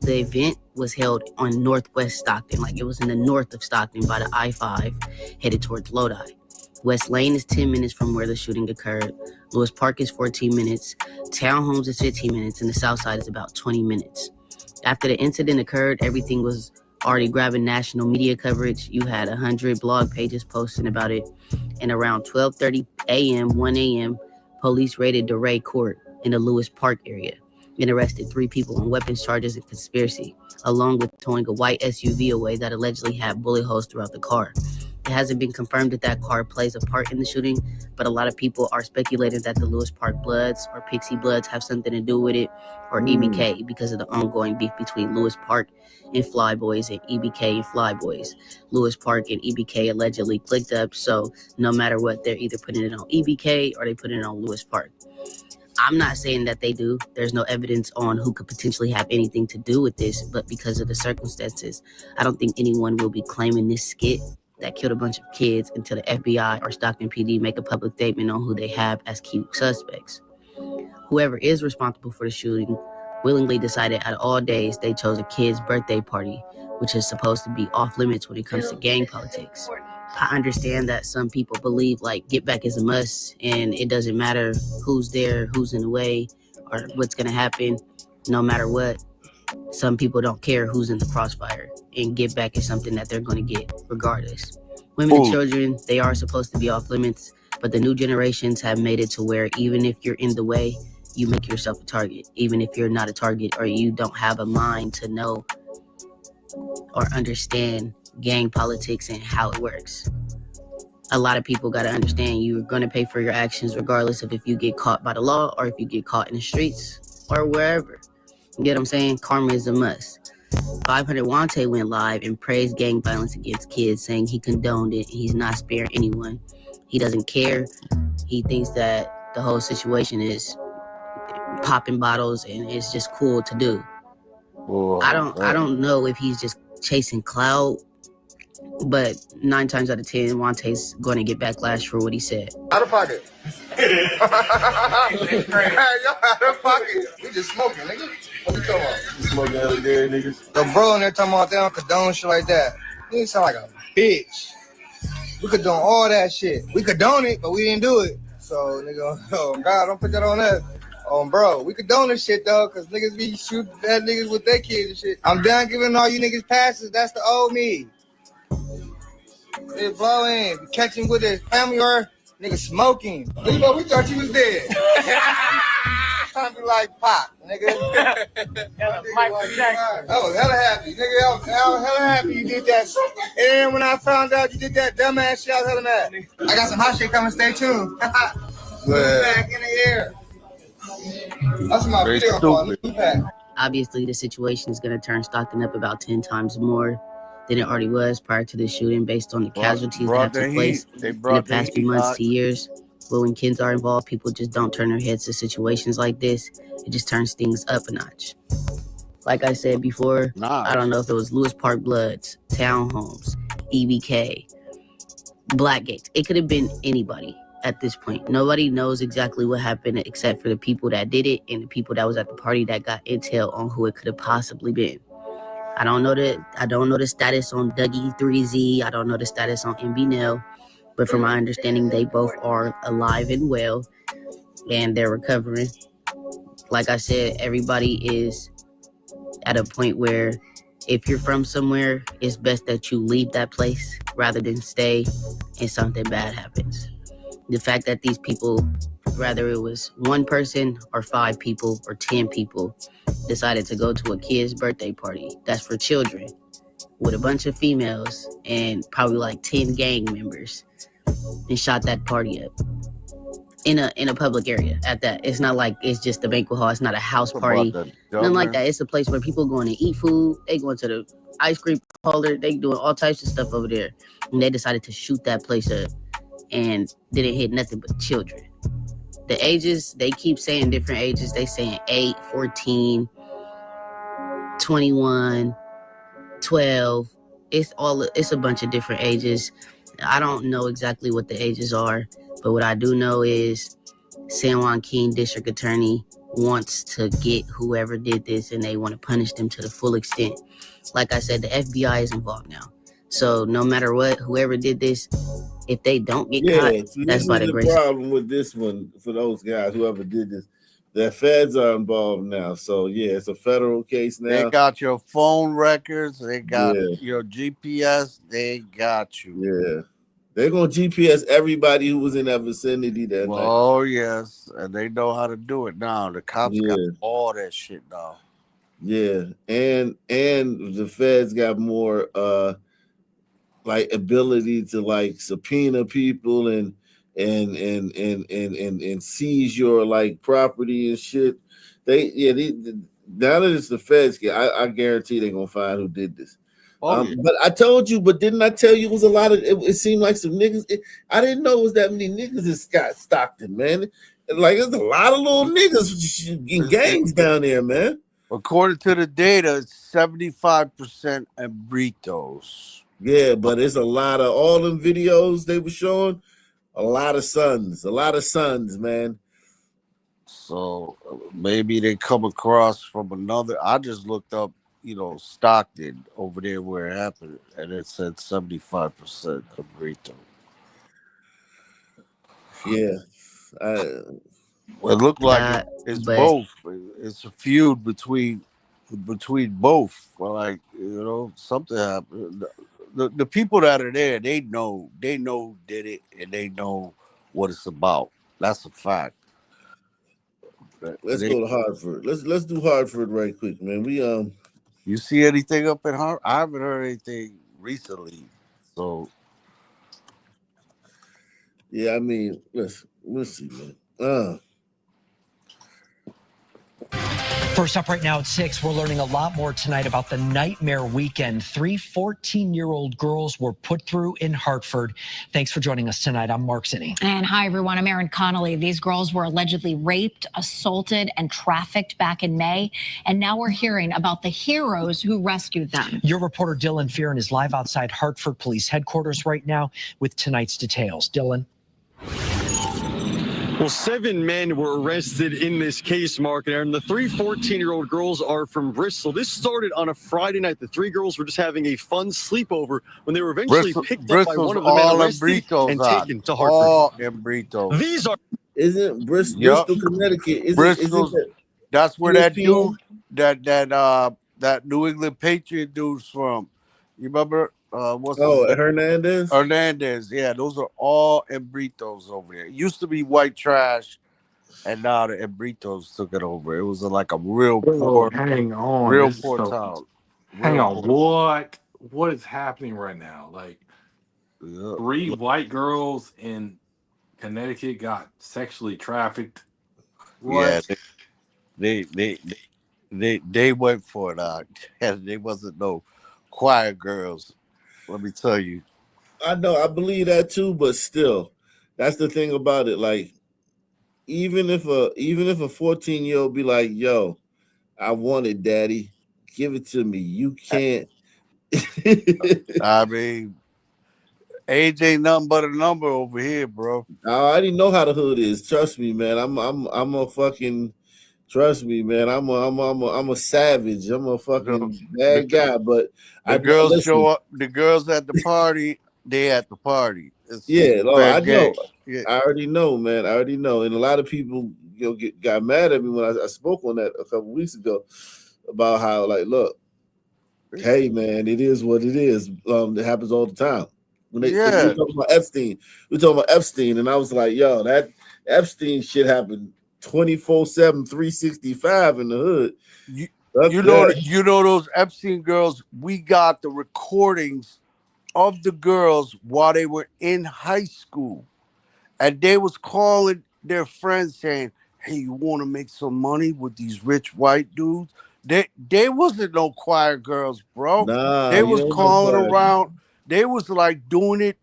The event was held on Northwest Stockton, like it was in the north of Stockton by the I-5 headed towards Lodi. West Lane is 10 minutes from where the shooting occurred. Lewis Park is 14 minutes. Townhomes is 15 minutes, and the South Side is about 20 minutes. After the incident occurred, everything was already grabbing national media coverage. You had 100 blog pages posting about it. And around 12:30 a.m., 1 a.m., police raided DeRay Court in the Lewis Park area and arrested 3 people on weapons charges and conspiracy, along with towing a white SUV away that allegedly had bullet holes throughout the car. It hasn't been confirmed that car plays a part in the shooting, but a lot of people are speculating that the Lewis Park Bloods or Pixie Bloods have something to do with it, or EBK, because of the ongoing beef between Lewis Park and Flyboys and EBK and Flyboys. Lewis Park and EBK allegedly clicked up, so no matter what, they're either putting it on EBK or they put it on Lewis Park. I'm not saying that they do. There's no evidence on who could potentially have anything to do with this, but because of the circumstances, I don't think anyone will be claiming this skit that killed a bunch of kids until the FBI or Stockton PD make a public statement on who they have as key suspects. Whoever is responsible for the shooting willingly decided out of all days they chose a kid's birthday party, which is supposed to be off limits when it comes to gang politics. I understand that some people believe like get back is a must and it doesn't matter who's there, who's in the way, or what's going to happen, no matter what. Some people don't care who's in the crossfire, and get back is something that they're going to get regardless. Women and children, they are supposed to be off limits, but the new generations have made it to where even if you're in the way, you make yourself a target, even if you're not a target or you don't have a mind to know or understand gang politics and how it works. A lot of people got to understand you're going to pay for your actions regardless of if you get caught by the law or if you get caught in the streets or wherever. You get what I'm saying? Karma is a must. 500 Wante went live and praised gang violence against kids, saying he condoned it. He's not sparing anyone. He doesn't care. He thinks that the whole situation is popping bottles and it's just cool to do. I don't know if he's just chasing clout, but 9 times out of 10, Wante's going to get backlash for what he said. Out of pocket. Hey, y'all out of pocket. We just smoking, nigga. What you talking about? You smoking out of there, niggas? The bro in there talking about they don't condone shit like that. You sound like a bitch. We condone all that shit. We condone it, but we didn't do it. So, nigga, oh, God, don't put that on us. Bro, we condone this shit, though, because niggas be shooting bad niggas with their kids and shit. I'm done giving all you niggas passes. That's the old me. They blowing, catching with his family or nigga smoking. We thought you was dead. Time to be like Pop, nigga. I was hella happy, nigga. I was hella happy you did that. And when I found out you did that dumbass shit, I was hella mad. I got some hot shit coming. Stay tuned. Back in the air. That's my video. Obviously, the situation is going to turn Stockton up about 10 times more than it already was prior to the shooting, based on the casualties that have took place in the past few months to years. But when kids are involved, people just don't turn their heads to situations like this. It just turns things up a notch. Like I said before, I don't know if it was Lewis Park Bloods, Townhomes, EBK, Blackgates. It could have been anybody at this point. Nobody knows exactly what happened except for the people that did it and the people that was at the party that got intel on who it could have possibly been. I don't know the status on Dougie 3Z. I don't know the status on MB Nell. But from my understanding, they both are alive and well, and they're recovering. Like I said, everybody is at a point where if you're from somewhere, it's best that you leave that place rather than stay and something bad happens. The fact that these people, whether it was one person or 5 people or 10 people, decided to go to a kid's birthday party that's for children with a bunch of females and probably like 10 gang members and shot that party up in a public area at that. It's not like it's just a banquet hall. It's not a house party. Nothing like that. It's a place where people going to eat food. They going to the ice cream parlor. They doing all types of stuff over there. And they decided to shoot that place up and didn't hit nothing but children. The ages, they keep saying different ages. They saying 8, 14, 21, 12. It's a bunch of different ages. I don't know exactly what the ages are, but what I do know is San Joaquin District Attorney wants to get whoever did this and they want to punish them to the full extent. Like I said, the FBI is involved now. So no matter what, whoever did this, if they don't get caught, that's by the grace. The problem with this one for those guys, whoever did this, the feds are involved now. So yeah, it's a federal case now. They got your phone records. They got your GPS. They got you. Yeah. They're going to GPS everybody who was in that vicinity that night. Oh, yes. And they know how to do it now. The cops got all that shit now. Yeah. And the feds got more like ability to like subpoena people and seize your like property and shit. Now that it's the feds, I guarantee they're gonna find who did this. But I told you, but didn't I tell you it was a lot of it seemed like some niggas. I didn't know it was that many niggas in Stockton, man. Like there's a lot of little niggas in gangs down there, man. According to the data, it's 75% burritos. Yeah, but it's a lot of all them videos they were showing, a lot of sons, man. So maybe they come across from another. I just looked up, Stockton over there where it happened, and it said 75% burrito. Yeah. It looked like it's both. It's a feud between both. Well, like something happened. The people that are there, they know who did it, and they know what it's about. That's a fact. Let's go to Hartford. Let's do Hartford right quick, man. You see anything up in Hartford? I haven't heard anything recently. So yeah, I mean, we'll see, man. First up right now at 6, we're learning a lot more tonight about the nightmare weekend 3 14-year-old girls were put through in Hartford. Thanks for joining us tonight. I'm Mark Zinni. And hi, everyone. I'm Erin Connolly. These girls were allegedly raped, assaulted, and trafficked back in May. And now we're hearing about the heroes who rescued them. Your reporter Dylan Fearon is live outside Hartford Police Headquarters right now with tonight's details. Dylan. Well, 7 men were arrested in this case, Mark and Aaron. The 3 14-year-old girls are from Bristol. This started on a Friday night. The 3 girls were just having a fun sleepover when they were eventually picked up by one of the men arrested and taken to Hartford. All in Britos. These are... Isn't Bristol, Connecticut? Bristol's, that's where that dude, that New England Patriot dude's from. You remember? Hernandez? Hernandez, yeah. Those are all Embritos over there. It used to be white trash, and now the Embritos took it over. It was like a real poor, hang on, real poor town. Hang on, what is happening right now? Like 3 white girls in Connecticut got sexually trafficked. What? Yeah, they went for it. They wasn't no choir girls. Let me tell you. I know, I believe that too, but still, that's the thing about it. Like, even if a 14-year-old be like, "Yo, I want it, daddy, give it to me," you can't. I mean, age ain't nothing but a number over here, bro. I already know how the hood is. Trust me, man. I'm a fucking. Trust me, man. I'm a savage. I'm a fucking bad guy. But the girls show up. The girls at the party. They at the party. I know. Yeah. I already know, man. I already know. And a lot of people, got mad at me when I spoke on that a couple weeks ago about how, like, look, hey, man, it is what it is. It happens all the time. When we talking about Epstein, and I was like, yo, that Epstein shit happened 24/7, 365 in the hood. You know those Epstein girls. We got the recordings of the girls while they were in high school, and they was calling their friends saying, "Hey, you want to make some money with these rich white dudes?" They wasn't no choir girls, bro. Nah, they was calling around. They was like doing it,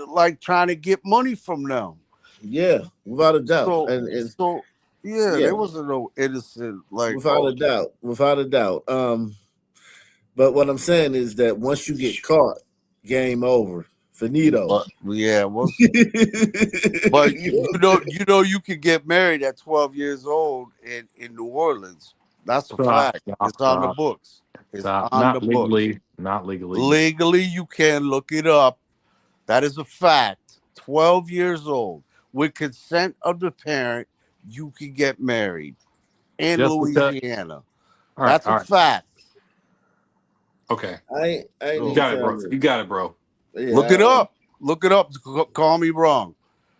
like trying to get money from them. Yeah, without a doubt. There wasn't no innocent, like, without a doubt. But what I'm saying is that once you get caught, game over, finito. But you could get married at 12 years old in New Orleans. That's a fact. It's on the books. It's on Not the legally. books. Not legally. Legally, you can look it up. That is a fact. 12 years old, with consent of the parent, you can get married in Louisiana. That's a fact. Okay. You got it, bro. Yeah, Look it up. Look it up. Call me wrong.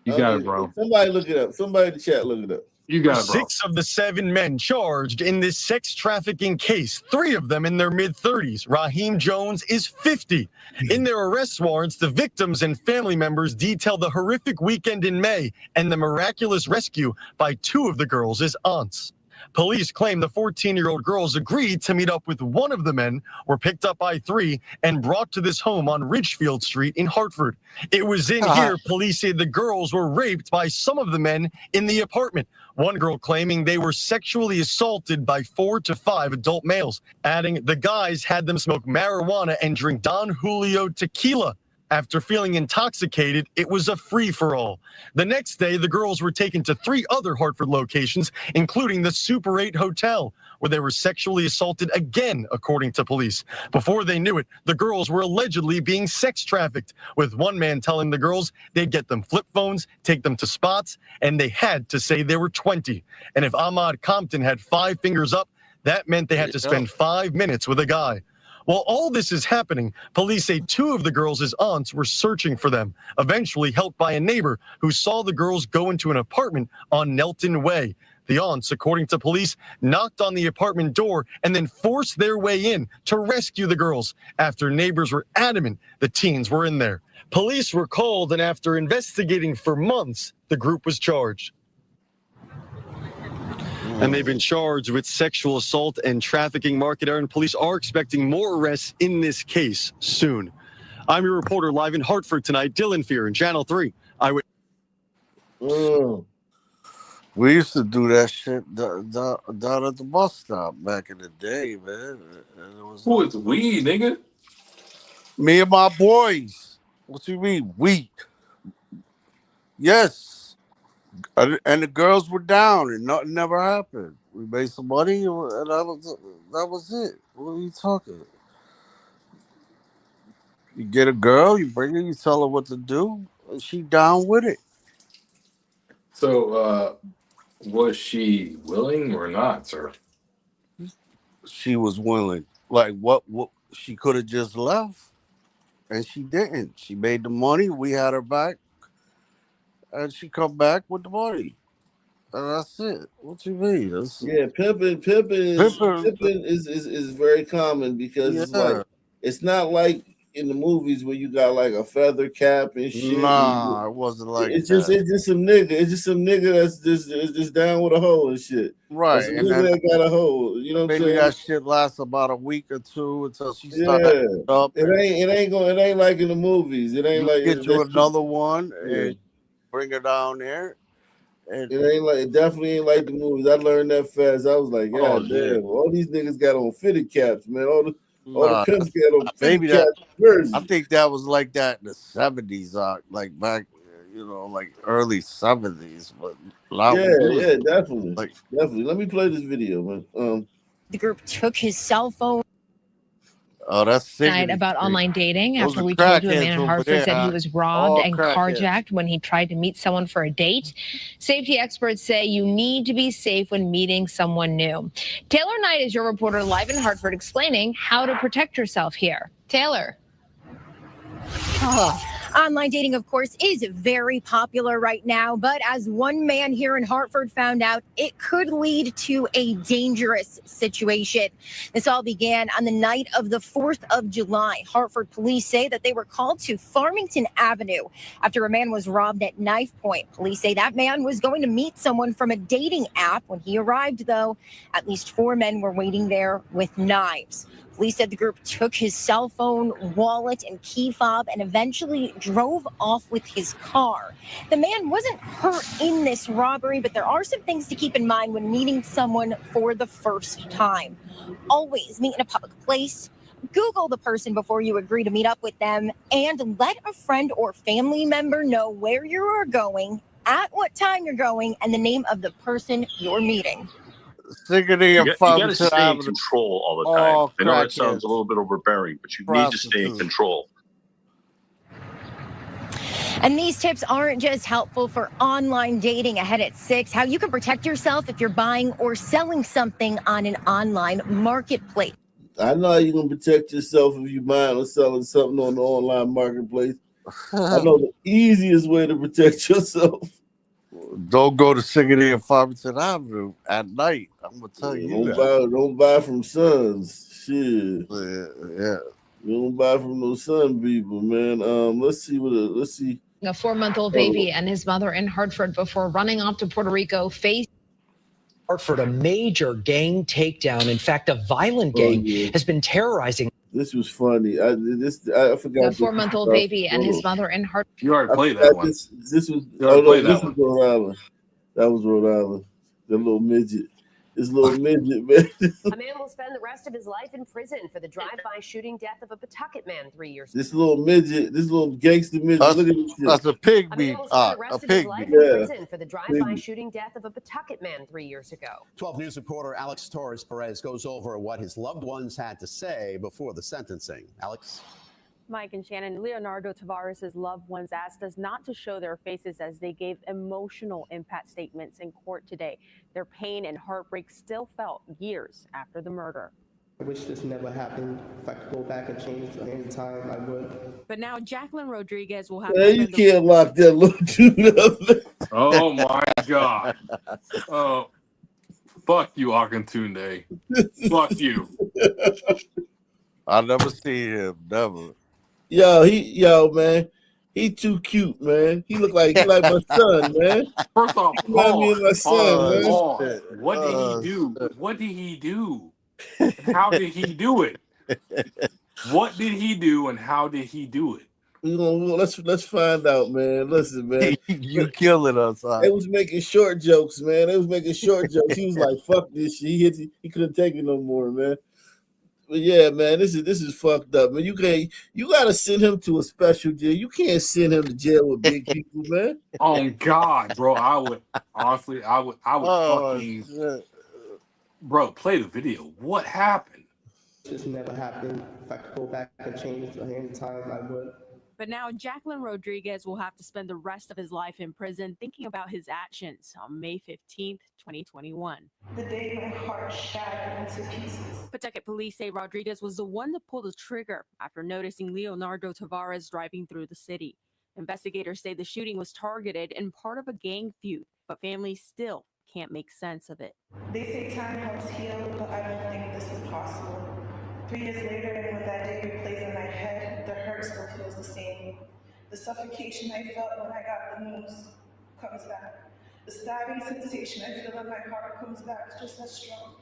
You got it, bro. Somebody look it up. Somebody in the chat look it up. You got it, bro. 6 of the 7 men charged in this sex trafficking case, 3 of them in their mid-30s. Raheem Jones is 50. In their arrest warrants, the victims and family members detail the horrific weekend in May and the miraculous rescue by 2 of the girls' aunts. Police claim the 14-year-old girls agreed to meet up with one of the men, were picked up by 3, and brought to this home on Ridgefield Street in Hartford. It was in here police say the girls were raped by some of the men in the apartment. One girl claiming they were sexually assaulted by 4 to 5 adult males, adding the guys had them smoke marijuana and drink Don Julio tequila. After feeling intoxicated, it was a free-for-all. The next day, the girls were taken to 3 other Hartford locations, including the Super 8 Hotel, where they were sexually assaulted again, according to police. Before they knew it, the girls were allegedly being sex trafficked, with one man telling the girls they'd get them flip phones, take them to spots, and they had to say they were 20. And if Ahmad Compton had 5 fingers up, that meant they had to spend 5 minutes with a guy. While all this is happening, police say 2 of the girls' aunts were searching for them, eventually helped by a neighbor who saw the girls go into an apartment on Nelton Way. The aunts, according to police, knocked on the apartment door and then forced their way in to rescue the girls after neighbors were adamant the teens were in there. Police were called, and after investigating for months, the group was charged. And they've been charged with sexual assault and trafficking. Mark Aaron, police are expecting more arrests in this case soon. I'm your reporter live in Hartford tonight, Dylan Fear, in Channel 3. We used to do that shit down at the bus stop back in the day, man. And it was Who is we, nigga? me and my boys. What you mean, we? Yes. And the girls were down, and nothing never happened. We made some money, and that was it. What are you talking? You get a girl, you bring her, you tell her what to do, and she down with it. So, was she willing or not, sir? She was willing. Like what she could have just left, and she didn't. She made the money. We had her back, and she come back with the money. And that's it. What you mean? Pimping is very common because it's like it's not like in the movies where you got like a feather cap and shit. Nah, it wasn't like it's that. It's just some nigga. It's just some nigga that's just down with a hoe and shit. Right. Some nigga that got a hoe. You know what I'm saying? Maybe that shit lasts about a week or two until she starts up. It ain't like in the movies. It ain't like get you another one and bring her down there. And it definitely ain't like the movies. I learned that fast. I was like, God damn, all these niggas got on fitted caps, man. All the pimps got on fitted caps. I think that was like that in the 70s, like back, like early 70s. But definitely. Definitely. Let me play this video, man. The group took his cell phone. Oh, that's sick. About online dating after we told you a man in Hartford said he was robbed and carjacked when he tried to meet someone for a date. Safety experts say you need to be safe when meeting someone new. Taylor Knight is your reporter live in Hartford explaining how to protect yourself here. Taylor. Online dating, of course, is very popular right now, but as one man here in Hartford found out, it could lead to a dangerous situation. This all began on the night of the 4th of July. Hartford police say that they were called to Farmington Avenue after a man was robbed at knife point. Police say that man was going to meet someone from a dating app. When he arrived, though, at least 4 men were waiting there with knives. Police said the group took his cell phone, wallet, and key fob and eventually drove off with his car. The man wasn't hurt in this robbery, but there are some things to keep in mind when meeting someone for the first time. Always meet in a public place. Google the person before you agree to meet up with them, and let a friend or family member know where you are going, at what time you're going, and the name of the person you're meeting. You got to stay in control all the time. I know that sounds a little bit overbearing, but you need to stay in control. And these tips aren't just helpful for online dating ahead at 6, how you can protect yourself if you're buying or selling something on an online marketplace. I know how you're going to protect yourself if you're buying or selling something on the online marketplace. I know the easiest way to protect yourself. Don't go to Sigourney and Farmington Avenue at night. I'm gonna tell you don't buy from Sons. Shit. Yeah. You don't buy from those Sun people, man. Let's see. A 4-month-old baby and his mother in Hartford before running off to Puerto Rico faced Hartford, a major gang takedown. In fact, a violent gang has been terrorizing. This was funny. I forgot. A 4-month-old baby and his mother in Hartford. You already played that one. This was Rhode Island. That was Rhode Island. The little midget. This little midget, man. A man will spend the rest of his life in prison for the drive-by shooting death of a Pawtucket man 3 years ago. This little midget, this little gangster midget. Look at this shit. That's a pig meat. A pig meat. In prison for the drive-by shooting death of a Pawtucket man 3 years ago. 12 News reporter Alex Torres Perez goes over what his loved ones had to say before the sentencing. Alex. Mike and Shannon, Leonardo Tavares' loved ones asked us not to show their faces as they gave emotional impact statements in court today. Their pain and heartbreak still felt years after the murder. I wish this never happened. If I could go back and change any time, I would. But now Jacqueline Rodriguez will have to you can't lock that little dude up. Oh my God. Oh. Fuck you, Akintunde. Fuck you. I never see him. Never. Yo, man. He too cute, man. He like my son, man. First off, He remind me of my son, man. pause. What did he do? What did he do? And how did he do it? What did he do and how did he do it? Let's find out, man. Listen, man. You killing us, huh? They was making short jokes, man. They was making short jokes. He was like, "Fuck this shit." He couldn't take it no more, man. But yeah, man, this is fucked up, man. You gotta send him to a special jail. You can't send him to jail with big people, man. Oh God, bro. I would fucking shit. Bro, play the video. What happened? This never happened. If I could go back and change the hand time, I would. But now Jacqueline Rodriguez will have to spend the rest of his life in prison thinking about his actions on May 15th, 2021. The day my heart shattered into pieces. Pawtucket police say Rodriguez was the one to pull the trigger after noticing Leonardo Tavares driving through the city. Investigators say the shooting was targeted and part of a gang feud, but families still can't make sense of it. They say time helps heal, but I don't think this was possible. 3 years later, and when that day replays in my head, the hurt still feels the same. The suffocation I felt when I got the news comes back. The stabbing sensation I feel in my heart comes back just as strong.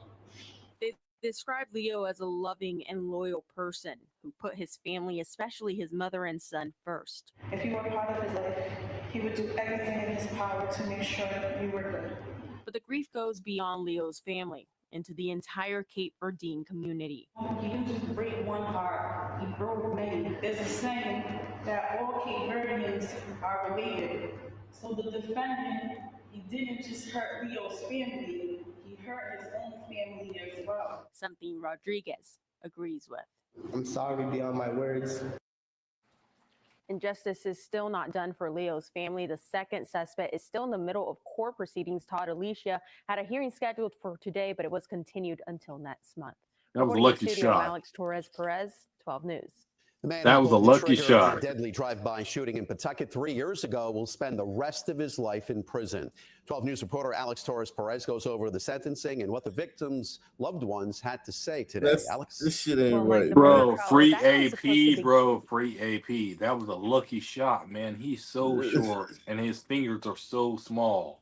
They describe Leo as a loving and loyal person who put his family, especially his mother and son, first. If you were part of his life, he would do everything in his power to make sure you were good. But the grief goes beyond Leo's family into the entire Cape Verdean community. He didn't just break one heart, he broke many. There's a saying that all Cape Verdeans are related. So the defendant, he didn't just hurt Leo's family, he hurt his own family as well. Something Rodriguez agrees with. I'm sorry beyond my words. And justice is still not done for Leo's family. The second suspect is still in the middle of court proceedings. Todd Alicia had a hearing scheduled for today, but it was continued until next month. That was a lucky shot. Alex Torres, 12 News. That was a lucky shot. A deadly drive-by shooting in Pawtucket 3 years ago will spend the rest of his life in prison. 12 News reporter Alex Torres Perez goes over the sentencing and what the victims' loved ones had to say today. Alex, this shit ain't right, bro. Free AP, bro. Free AP. That was a lucky shot, man. He's so short and his fingers are so small.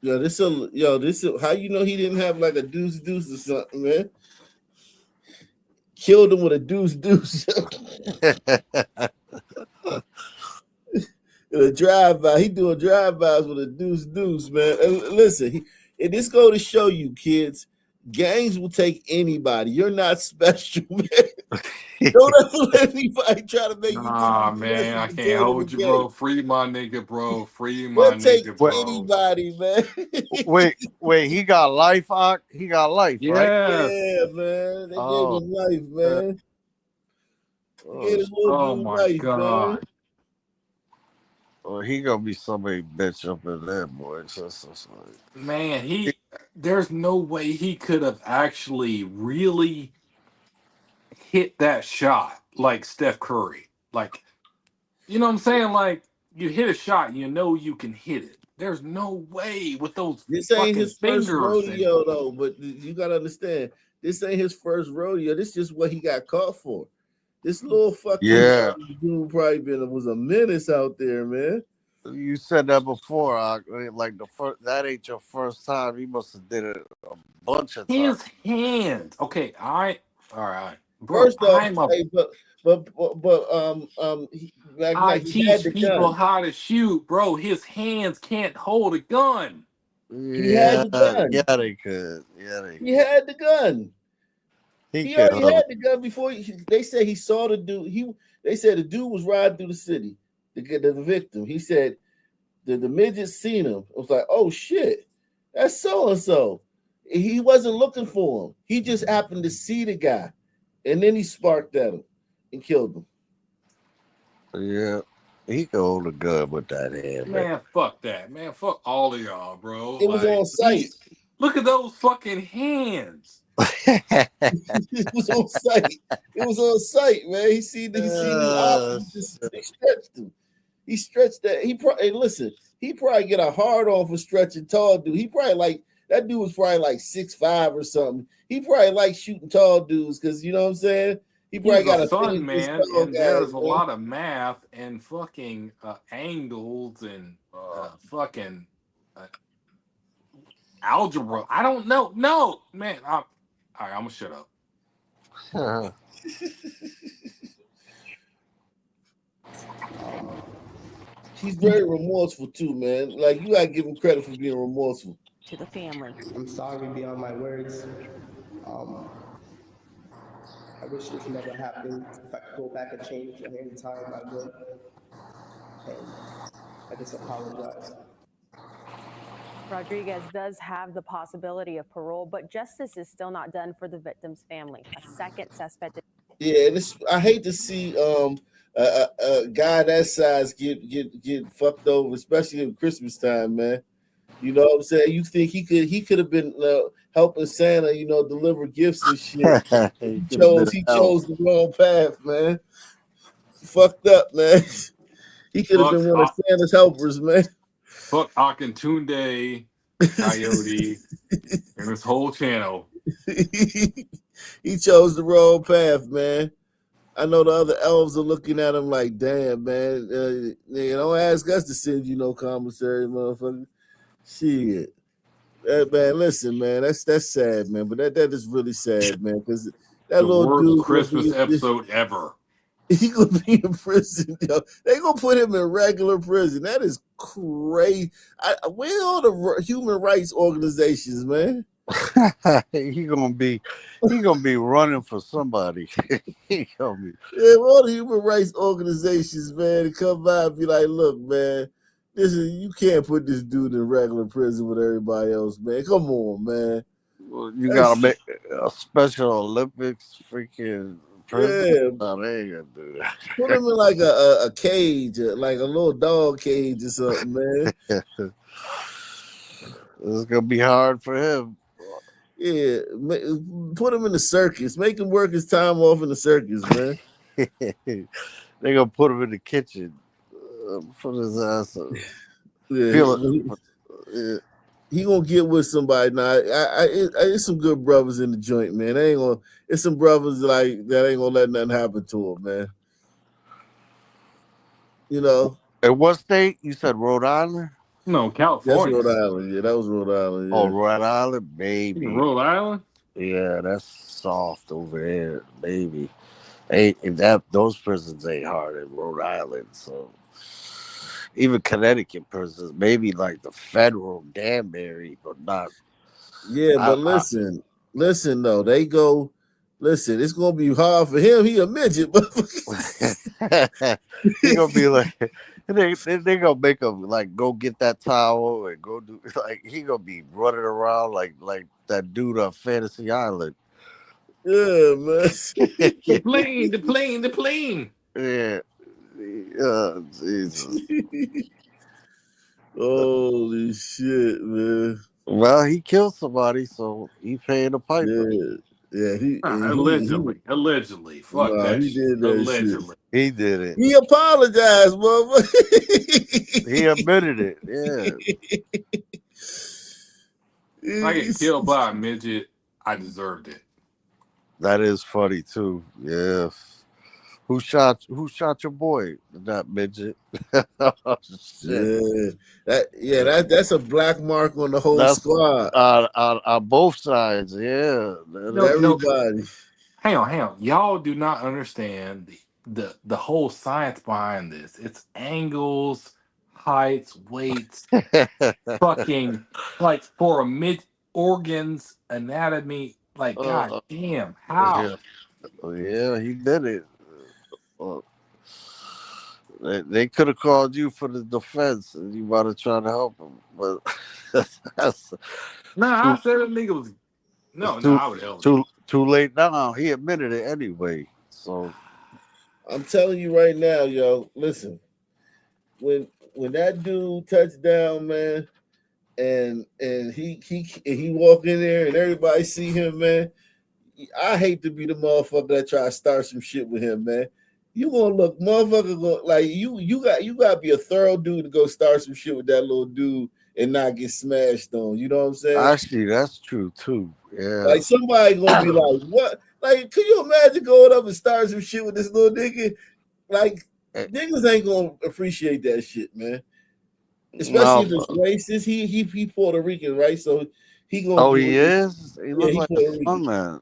This how you know he didn't have like a deuce or something, man? Killed him with a deuce. A drive-by. He doing drive-bys with a deuce, man. And listen, this go to show you, kids, gangs will take anybody. You're not special, man. Don't ever let anybody try to make you. Nah, man, I can't hold you, bro. Free my nigga, bro. Free my nigga, bro. Anybody, man. Wait, he got life, he got life, yeah. right? Yeah, man. They gave him life, man. Oh my God. Man. Well, he gonna be somebody bitch up in there, boy. Man, there's no way he could have actually really hit that shot like Steph Curry. Like, you know what I'm saying? Like, you hit a shot, you know you can hit it. There's no way with those This ain't his fingers. first rodeo, though, but you gotta understand, this ain't his first rodeo. This is just what he got caught for. This little fucking dude probably was a menace out there, man. You said that before, like that ain't your first time. He must have did it a bunch of times. His hands. Okay, all right. Bro, First off, I teach people how to shoot, bro. His hands can't hold a gun. He had the gun. Yeah, they could. He had the gun. He already had the gun before. They said he saw the dude. They said the dude was riding through the city. The victim. He said the midget seen him. It was like, oh shit, that's so and so. He wasn't looking for him. He just happened to see the guy, and then he sparked at him and killed him. Yeah, he could hold a gun with that hand. Man, fuck that, man. Fuck all of y'all, bro. It was on sight. Look at those fucking hands. It was on sight. It was on sight, man. He seen the he stretched him. He stretched that. He probably get a hard on for stretching tall dude. He probably like That dude was probably like 6'5" or something. He probably like shooting tall dudes because you know what I'm saying. He probably got a a fun thing for man, tall and guys, there's a man. lot of math and fucking angles and fucking algebra. I don't know. No, man. All right, I'm gonna shut up. He's very remorseful too, man. Like you gotta give him credit for being remorseful. To the family. I'm sorry beyond my words. I wish this never happened. If I could go back and change any time, I would. And I just apologize. Rodriguez does have the possibility of parole, but justice is still not done for the victim's family. A second suspect. Yeah, I hate to see a guy that size get fucked over, especially at Christmas time, man. You know what I'm saying? You think he could have been helping Santa, deliver gifts and shit. he chose the wrong path, man. Fucked up, man. He could have been one of Santa's helpers, man. Fuck Akintunde, Coyote, and this whole channel. He chose the wrong path, man. I know the other elves are looking at him like, damn, man. Don't ask us to send you no commissary, motherfucker. Shit. Man, listen, man. That's sad, man. But that is really sad, man. Because that the little worst dude Christmas episode ever. He gonna be in prison, yo. They gonna put him in regular prison. That is crazy. Where all the human rights organizations, man? he gonna be running for somebody. Yeah, all the human rights organizations, man, to come by and be like, look, man, you can't put this dude in regular prison with everybody else, man. Come on, man. Well, you gotta make a Special Olympics freaking prison. Yeah. No, they ain't gonna do that. Put him in like a cage, like a little dog cage or something, man. It's gonna be hard for him. Yeah, put him in the circus. Make him work his time off in the circus, man. They gonna put him in the kitchen. Put his ass up. Yeah, he gonna get with somebody now. It's some good brothers in the joint, man. It's some brothers like that ain't gonna let nothing happen to him, man. You know. And what state? You said Rhode Island? No, California. That's Rhode Island. Yeah, that was Rhode Island. Yeah. Oh, Rhode Island, baby. Rhode Island? Yeah, that's soft over there, baby. Those prisons ain't hard in Rhode Island, so even Connecticut prisons, maybe like the federal Danbury, but not. Yeah, but listen though, they go. Listen, it's gonna be hard for him. He a midget, but he gonna be like, they gonna make him like go get that towel and go do like he gonna be running around like that dude on Fantasy Island. Yeah, man. The plane. Yeah. Jesus. Holy shit, man. Well, he killed somebody, so he paying the piper. Yeah, allegedly. Fuck that. He did that allegedly. Shit. He did it. He apologized, motherfucker. He admitted it. Yeah. I get killed by a midget. I deserved it. That is funny too. Yeah. Who shot your boy? That midget. Oh, shit. That's a black mark on the whole squad. On both sides, yeah. Everybody. Hang on. Y'all do not understand the whole science behind this. It's angles, heights, weights, fucking like for a mid organs, anatomy. Like, god damn, how? Yeah, he did it. They could have called you for the defense, and you might have tried to help him. But I said that nigga was I would help. Too late now. He admitted it anyway. So I'm telling you right now, yo. Listen, when that dude touched down, man, and he walk in there and everybody see him, man. I hate to be the motherfucker that try to start some shit with him, man. You gonna look, motherfucker, like you got to be a thorough dude to go start some shit with that little dude and not get smashed on. You know what I'm saying? Actually, that's true too. Yeah. Like somebody gonna be like, what? Like, can you imagine going up and starting some shit with this little nigga? Like, niggas ain't gonna appreciate that shit, man. Especially if it's racist. He Puerto Rican, right? So he gonna. Oh, he is. He looks like Puerto a Rican. fun man.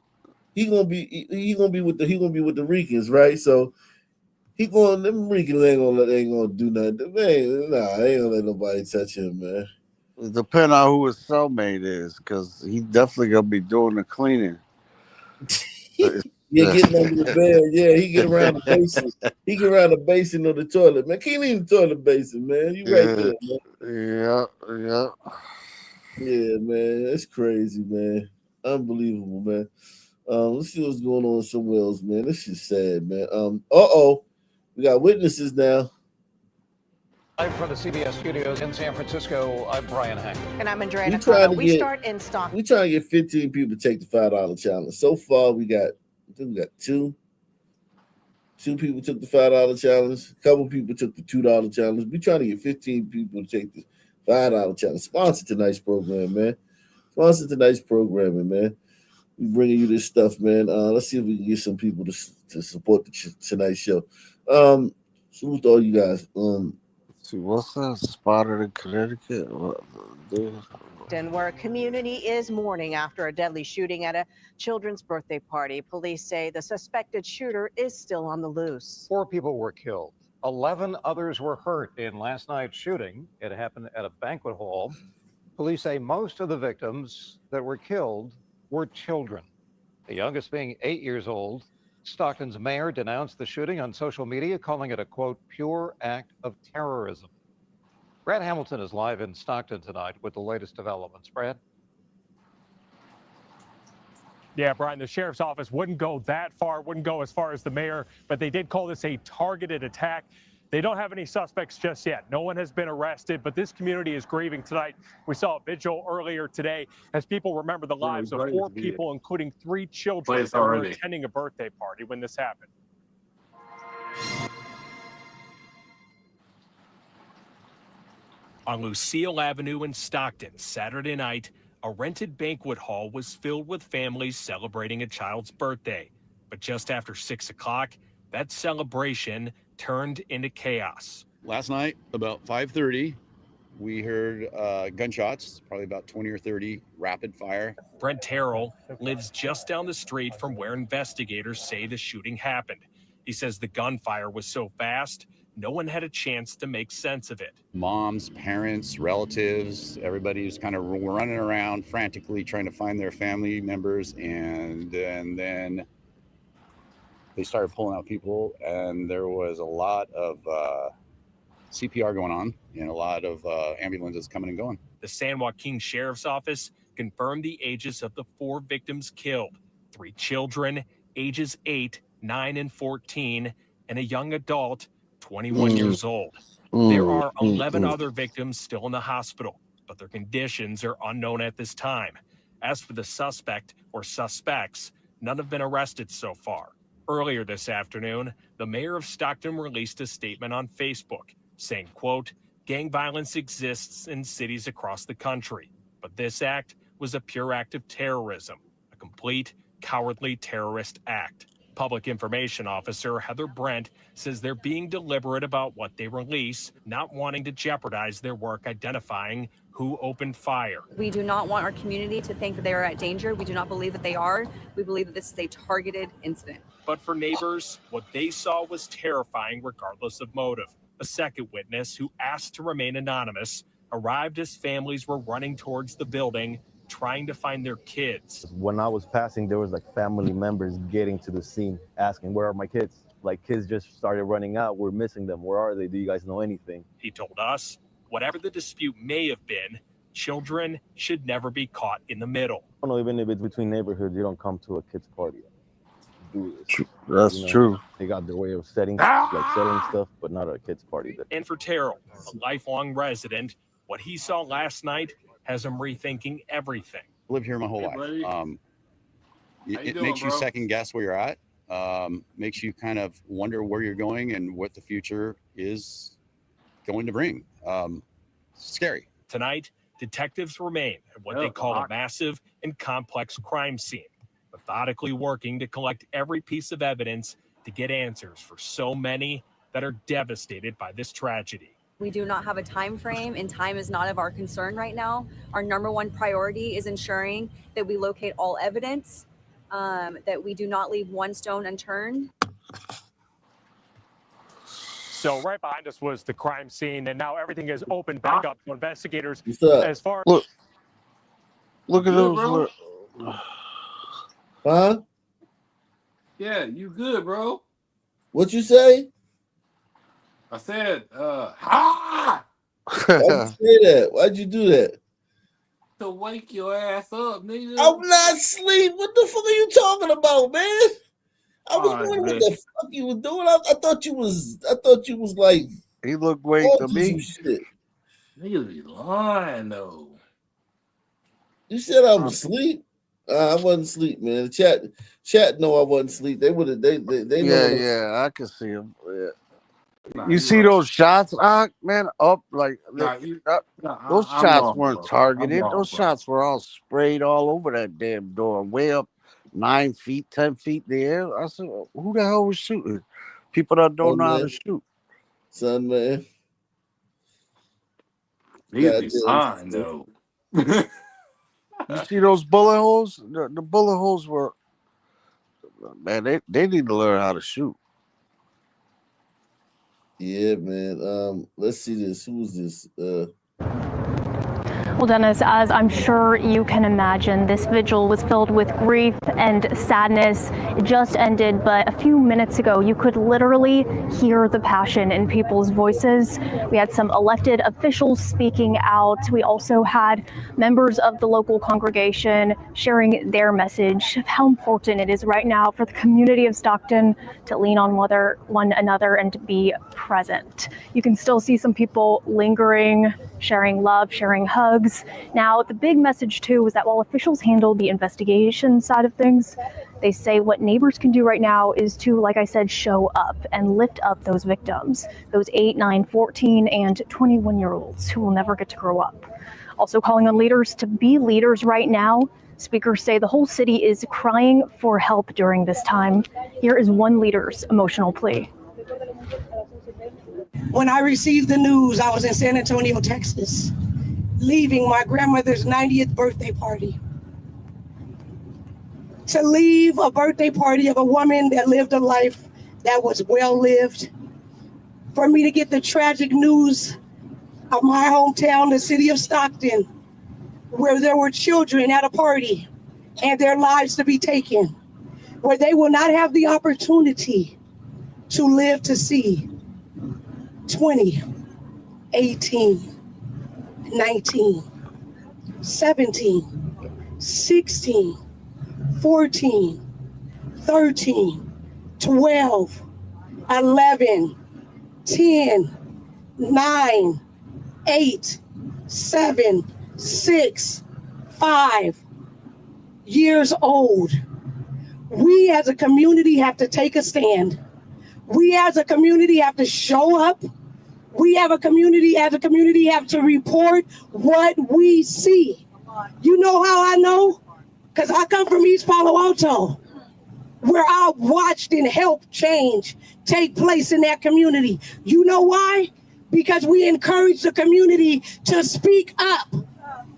He gonna be with the Ricans, right? So them Ricans ain't gonna do nothing. Man, nah, they ain't gonna let nobody touch him, man. It depends on who his cellmate is, because he definitely gonna be doing the cleaning. Yeah, getting under the bed. Yeah, he get around the basin. He get around the basin of the toilet, man. Can't even the toilet basin, man. You right there, man. Yeah. Yeah, man. That's crazy, man. Unbelievable, man. Let's see what's going on somewhere else, man. This is sad, man. We got witnesses now. Live from the CBS studios in San Francisco, I'm Brian Hank. And I'm Andrea Nakano. We start in Stockton. We trying to get 15 people to take the $5 challenge. So far, I think we got two. Two people took the $5 challenge. A couple people took the $2 challenge. We trying to get 15 people to take the $5 challenge. Sponsor tonight's program, man. Sponsor tonight's programming, man. We bringing you this stuff, man. Let's see if we can get some people to support tonight's show. Salute to all you guys. What's that? Spotted in Connecticut? Where a community is mourning after a deadly shooting at a children's birthday party. Police say the suspected shooter is still on the loose. 4 people were killed. 11 others were hurt in last night's shooting. It happened at a banquet hall. Police say most of the victims that were killed were children, the youngest being 8 years old. Stockton's mayor denounced the shooting on social media, calling it a, quote, pure act of terrorism. Brad Hamilton is live in Stockton tonight with the latest developments. Brad? Yeah, Brian, the sheriff's office wouldn't go that far, wouldn't go as far as the mayor, but they did call this a targeted attack. They don't have any suspects just yet. No one has been arrested, but this community is grieving tonight. We saw a vigil earlier today as people remember the lives of 4 people, including 3 children that were attending a birthday party when this happened. On Lucille Avenue in Stockton, Saturday night, a rented banquet hall was filled with families celebrating a child's birthday. But just after 6 o'clock, that celebration turned into chaos. Last night, about 5:30, we heard gunshots, probably about 20 or 30, rapid fire. Brent Terrell lives just down the street from where investigators say the shooting happened. He says the gunfire was so fast, no one had a chance to make sense of it. Moms, parents, relatives, everybody was kind of running around frantically trying to find their family members, and then they started pulling out people, and there was a lot of CPR going on and a lot of ambulances coming and going. The San Joaquin Sheriff's Office confirmed the ages of the 4 victims killed: 3 children, ages 8, 9, and 14, and a young adult, 21 years old. There are 11 other victims still in the hospital, but their conditions are unknown at this time. As for the suspect or suspects, none have been arrested so far. Earlier this afternoon, the mayor of Stockton released a statement on Facebook saying, quote, gang violence exists in cities across the country, but this act was a pure act of terrorism, a complete cowardly terrorist act. Public Information Officer Heather Brent says they're being deliberate about what they release, not wanting to jeopardize their work identifying who opened fire. We do not want our community to think that they are at danger. We do not believe that they are. We believe that this is a targeted incident. But for neighbors, what they saw was terrifying regardless of motive. A second witness, who asked to remain anonymous, arrived as families were running towards the building, trying to find their kids. When I was passing, there was like family members getting to the scene, asking, where are my kids? Like, kids just started running out. We're missing them. Where are they? Do you guys know anything? He told us, whatever the dispute may have been, children should never be caught in the middle. I don't know, even if it's between neighborhoods, you don't come to a kid's party. That's true. They got their way of setting stuff, but not a kid's party. And for Terrell, a lifelong resident, what he saw last night has him rethinking everything. I lived here my whole life. It makes you second guess where you're at, makes you kind of wonder where you're going and what the future is going to bring. Scary. Tonight, detectives remain at what they call a massive and complex crime scene, methodically working to collect every piece of evidence to get answers for so many that are devastated by this tragedy. We do not have a time frame, and time is not of our concern right now. Our number one priority is ensuring that we locate all evidence, that we do not leave one stone unturned. So right behind us was the crime scene, and now everything is opened back up to investigators. As far Look at those. Huh? Yeah, you good, bro? What you say? I said, ha! Why'd you say that? Why'd you do that? To wake your ass up, nigga. I'm not asleep. What the fuck are you talking about, man? I was wondering what the fuck you was doing. I thought you was like. He looked awake to me. Niggas be lying though. You said I'm asleep. I wasn't asleep, man. The chat know I wasn't asleep. They would have. They Yeah, I can see him. Yeah. You see those shots, man, up like those shots weren't targeted. Those shots were all sprayed all over that damn door, way up 9 feet, 10 feet in the air. I said, who the hell was shooting? People that don't know how to shoot. Son, man. He's fine though. You see those bullet holes? The bullet holes were, man, they need to learn how to shoot. Yeah, man. Let's see this. Who's this? Well, Dennis, as I'm sure you can imagine, this vigil was filled with grief and sadness. It just ended, but a few minutes ago, you could literally hear the passion in people's voices. We had some elected officials speaking out. We also had members of the local congregation sharing their message of how important it is right now for the community of Stockton to lean on one another and to be present. You can still see some people lingering, sharing love, sharing hugs. Now, the big message, too, is that while officials handle the investigation side of things, they say what neighbors can do right now is to, like I said, show up and lift up those victims, those 8, 9, 14, and 21-year-olds who will never get to grow up. Also calling on leaders to be leaders right now. Speakers say the whole city is crying for help during this time. Here is one leader's emotional plea. When I received the news, I was in San Antonio, Texas, leaving my grandmother's 90th birthday party. To leave a birthday party of a woman that lived a life that was well lived. For me to get the tragic news of my hometown, the city of Stockton, where there were children at a party and their lives to be taken, where they will not have the opportunity to live to see 20, 18, 19, 17, 16, 14, 13, 12, 11, 10, 9, 8, 7, 6, 5 years old. We as a community have to take a stand. We as a community have to show up. We have a community, as a community, have to report what we see. You know how I know? Because I come from East Palo Alto, where I watched and helped change take place in that community. You know why? Because we encourage the community to speak up.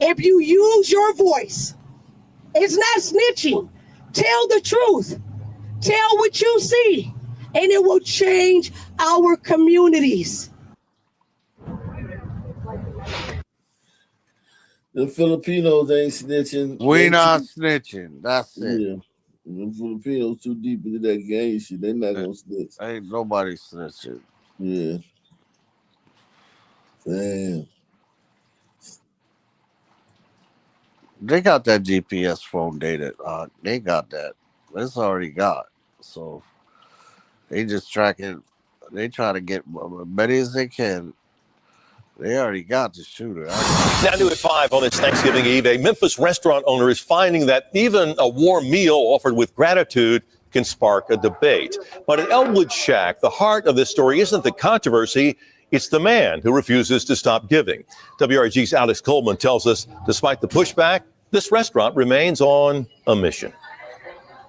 If you use your voice, it's not snitching. Tell the truth. Tell what you see, and it will change our communities. The Filipinos ain't snitching. We not snitching. That's it. Yeah. The Filipinos too deep into that gang shit. They're not gonna snitch. Ain't nobody snitching. Yeah. Damn. They got that GPS phone data. They got that. It's already got. So they just track it. They try to get as many as they can. They already got the shooter. Now new at 5 on this Thanksgiving Eve, a Memphis restaurant owner is finding that even a warm meal offered with gratitude can spark a debate. But at Elwood Shack, the heart of this story isn't the controversy, It's the man who refuses to stop giving. WRG's Alex Coleman tells us, despite the pushback, this restaurant remains on a mission.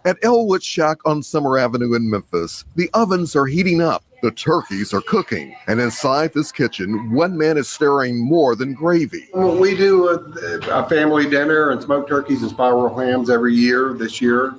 At Elwood Shack on Summer Avenue in Memphis, the ovens are heating up, the turkeys are cooking, and inside this kitchen, one man is stirring more than gravy. We do a family dinner and smoked turkeys and spiral hams every year. This year,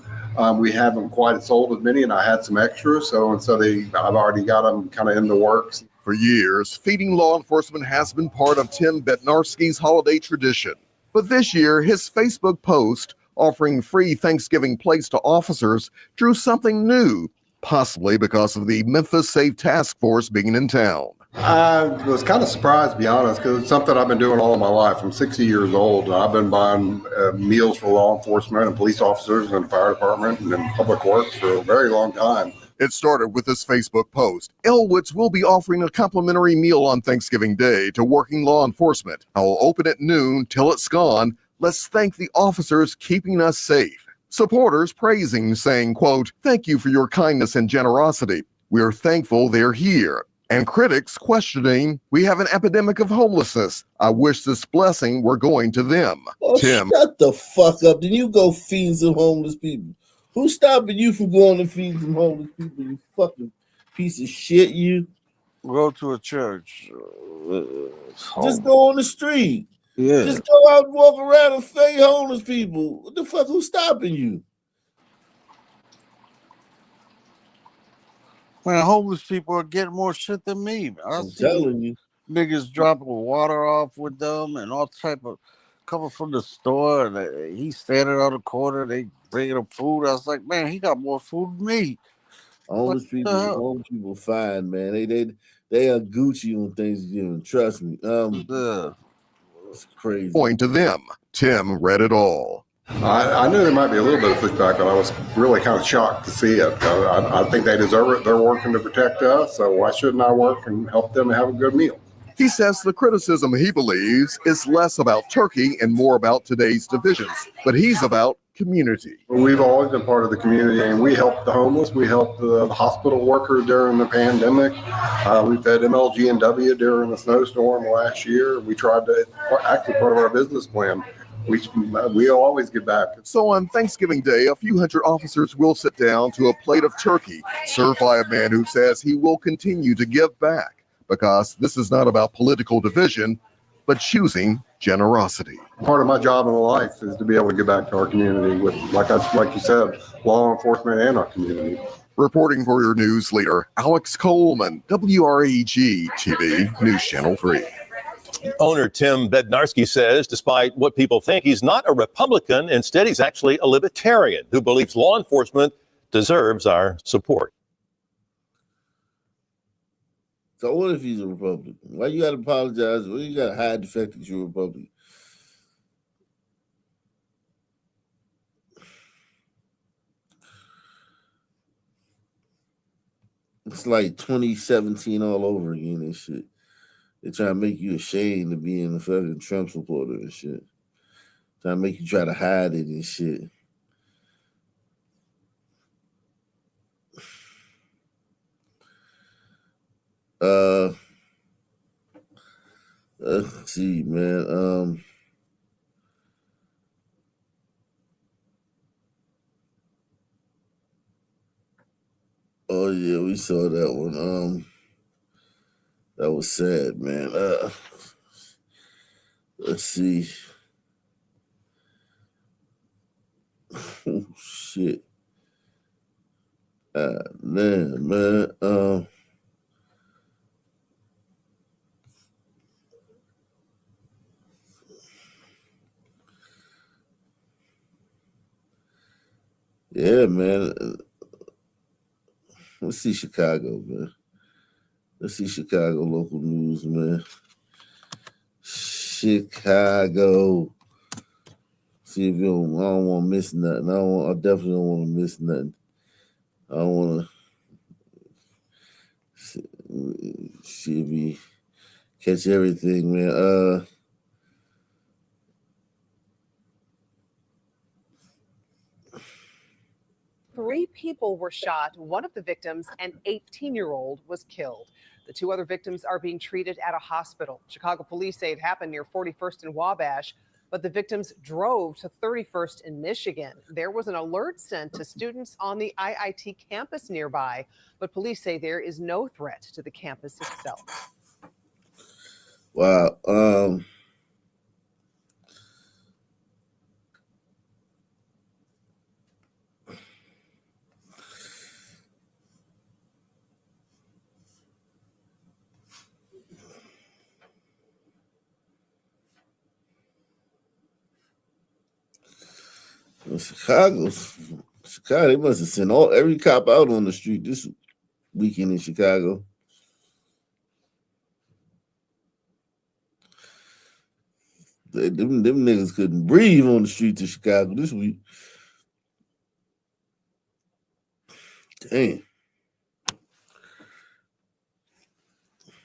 we haven't quite sold as many, and I had some extras, so I've already got them kind of in the works. For years, feeding law enforcement has been part of Tim Bednarski's holiday tradition. But this year, his Facebook post offering free Thanksgiving plates to officers drew something new, possibly because of the Memphis Safe Task Force being in town. I was kind of surprised, to be honest, because it's something I've been doing all of my life. I'm 60 years old, and I've been buying meals for law enforcement and police officers and the fire department and in public works for a very long time. It started with this Facebook post. Elwoods will be offering a complimentary meal on Thanksgiving Day to working law enforcement. I'll open at noon till it's gone. Let's thank the officers keeping us safe. Supporters praising, saying, quote, "Thank you for your kindness and generosity. We're thankful they're here." And critics questioning, "We have an epidemic of homelessness. I wish this blessing were going to them." Oh, Tim. Shut the fuck up. Then you go feed some homeless people. Who's stopping you from going to feed some homeless people, you fucking piece of shit, you? Go to a church. Just go on the street. Yeah. Just go out and walk around and feed homeless people. What the fuck? Who's stopping you? Man, homeless people are getting more shit than me. I'm telling you. Niggas dropping water off with them and all type of coming from the store, and he's standing on the corner. They bringing him food. I was like, man, he got more food than me. Homeless people fine, man. They are Gucci on Thanksgiving. Trust me. It's crazy. Point to them. Tim read it all. I knew there might be a little bit of pushback, but I was really kind of shocked to see it. I think they deserve it. They're working to protect us, so why shouldn't I work and help them have a good meal? He says the criticism he believes is less about turkey and more about today's divisions, but he's about community. We've always been part of the community, and we helped the homeless. We helped the hospital workers during the pandemic. We fed MLG&W during the snowstorm last year. We tried to, actually part of our business plan, we always give back. So on Thanksgiving Day, a few hundred officers will sit down to a plate of turkey served by a man who says he will continue to give back because this is not about political division, but choosing generosity. Part of my job in life is to be able to give back to our community with, like you said, law enforcement and our community. Reporting for your news leader, Alex Coleman, WREG TV, News Channel 3. Owner Tim Bednarski says, despite what people think, he's not a Republican. Instead, he's actually a libertarian who believes law enforcement deserves our support. So what if he's a Republican? Why you got to apologize? Why you got to hide the fact that you're a Republican? It's like 2017 all over again and shit. They try to make you ashamed of being a fucking Trump supporter and shit. Trying to make you try to hide it and shit. Let's see, man. Oh yeah, we saw that one. That was sad, man. Let's see. Oh shit. Man. Yeah, man. Let's see Chicago, man. Let's see Chicago local news, man. Chicago. See if I don't want to miss nothing. I definitely don't want to miss nothing. I don't want to see if we catch everything, man. 3 people were shot. One of the victims, an 18-year-old, was killed. The 2 other victims are being treated at a hospital. Chicago police say it happened near 41st and Wabash, but the victims drove to 31st in Michigan. There was an alert sent to students on the IIT campus nearby, but police say there is no threat to the campus itself. Wow. Chicago, they must have sent every cop out on the street this weekend in Chicago. Them niggas couldn't breathe on the streets of Chicago this week. Damn.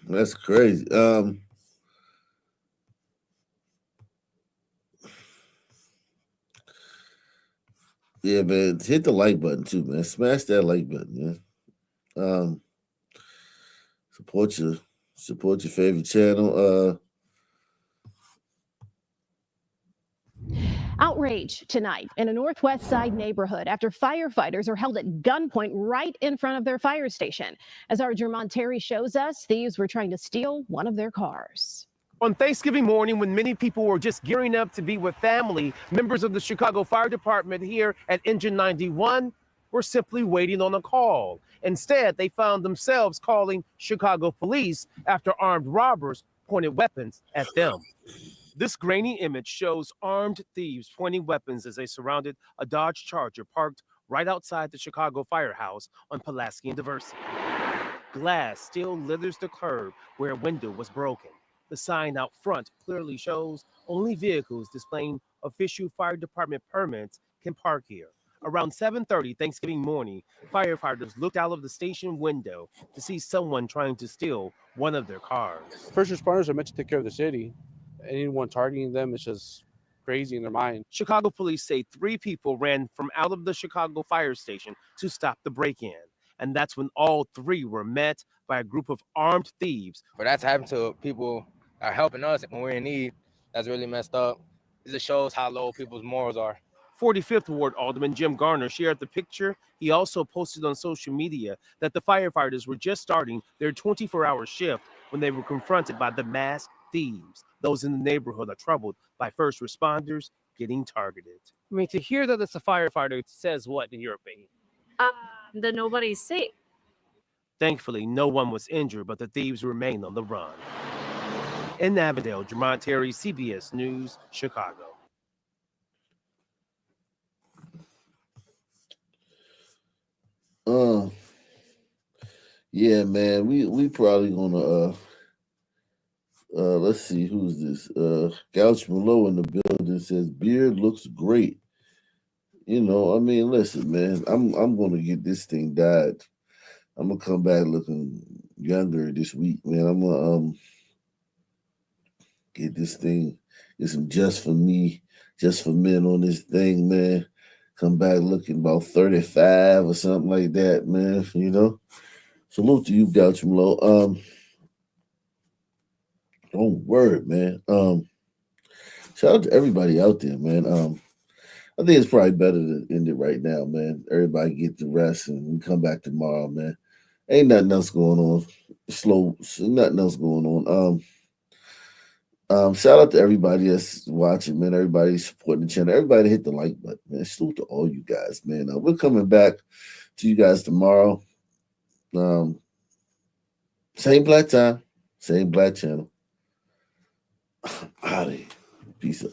That's crazy. Yeah, man. Hit the like button too, man. Smash that like button, man. Support your favorite channel. Outrage tonight in a Northwest Side neighborhood after firefighters are held at gunpoint right in front of their fire station. As our Jermon Terry shows us, thieves were trying to steal one of their cars. On Thanksgiving morning, when many people were just gearing up to be with family, members of the Chicago Fire Department here at Engine 91 were simply waiting on a call. Instead, they found themselves calling Chicago police after armed robbers pointed weapons at them. This grainy image shows armed thieves pointing weapons as they surrounded a Dodge Charger parked right outside the Chicago Firehouse on Pulaski and Diversity. Glass still litters the curb where a window was broken. The sign out front clearly shows only vehicles displaying official fire department permits can park here. Around 7:30 Thanksgiving morning, firefighters looked out of the station window to see someone trying to steal one of their cars. First responders are meant to take care of the city. Anyone targeting them is just crazy in their mind. Chicago police say 3 people ran from out of the Chicago fire station to stop the break-in. And that's when all 3 were met by a group of armed thieves. For that to happen to people that are helping us when we're in need, that's really messed up. It just shows how low people's morals are. 45th Ward Alderman Jim Garner shared the picture. He also posted on social media that the firefighters were just starting their 24-hour shift when they were confronted by the masked thieves. Those in the neighborhood are troubled by first responders getting targeted. I mean, to hear that it's a firefighter says what, in your opinion? That nobody's safe. Thankfully, no one was injured, but the thieves remain on the run. In Avondale, Jermon Terry, CBS News, Chicago. Yeah, man. We probably gonna let's see, who's this? Gouch Below in the building says beard looks great. You know, I mean, listen, man, I'm gonna get this thing dyed. I'm gonna come back looking younger this week, man. I'm gonna get this thing, get some just for me, just for men on this thing, man. Come back looking about 35 or something like that, man. You know. Salute to you, Gouch Below. Don't worry, man. Shout out to everybody out there, man. I think it's probably better to end it right now, man. Everybody get the rest and we come back tomorrow, man. Ain't nothing else going on. Nothing else going on. Shout out to everybody that's watching, man. Everybody supporting the channel. Everybody hit the like button, man. Salute to all you guys, man. We're coming back to you guys tomorrow. Same black time, same black channel. Out of here. Peace out.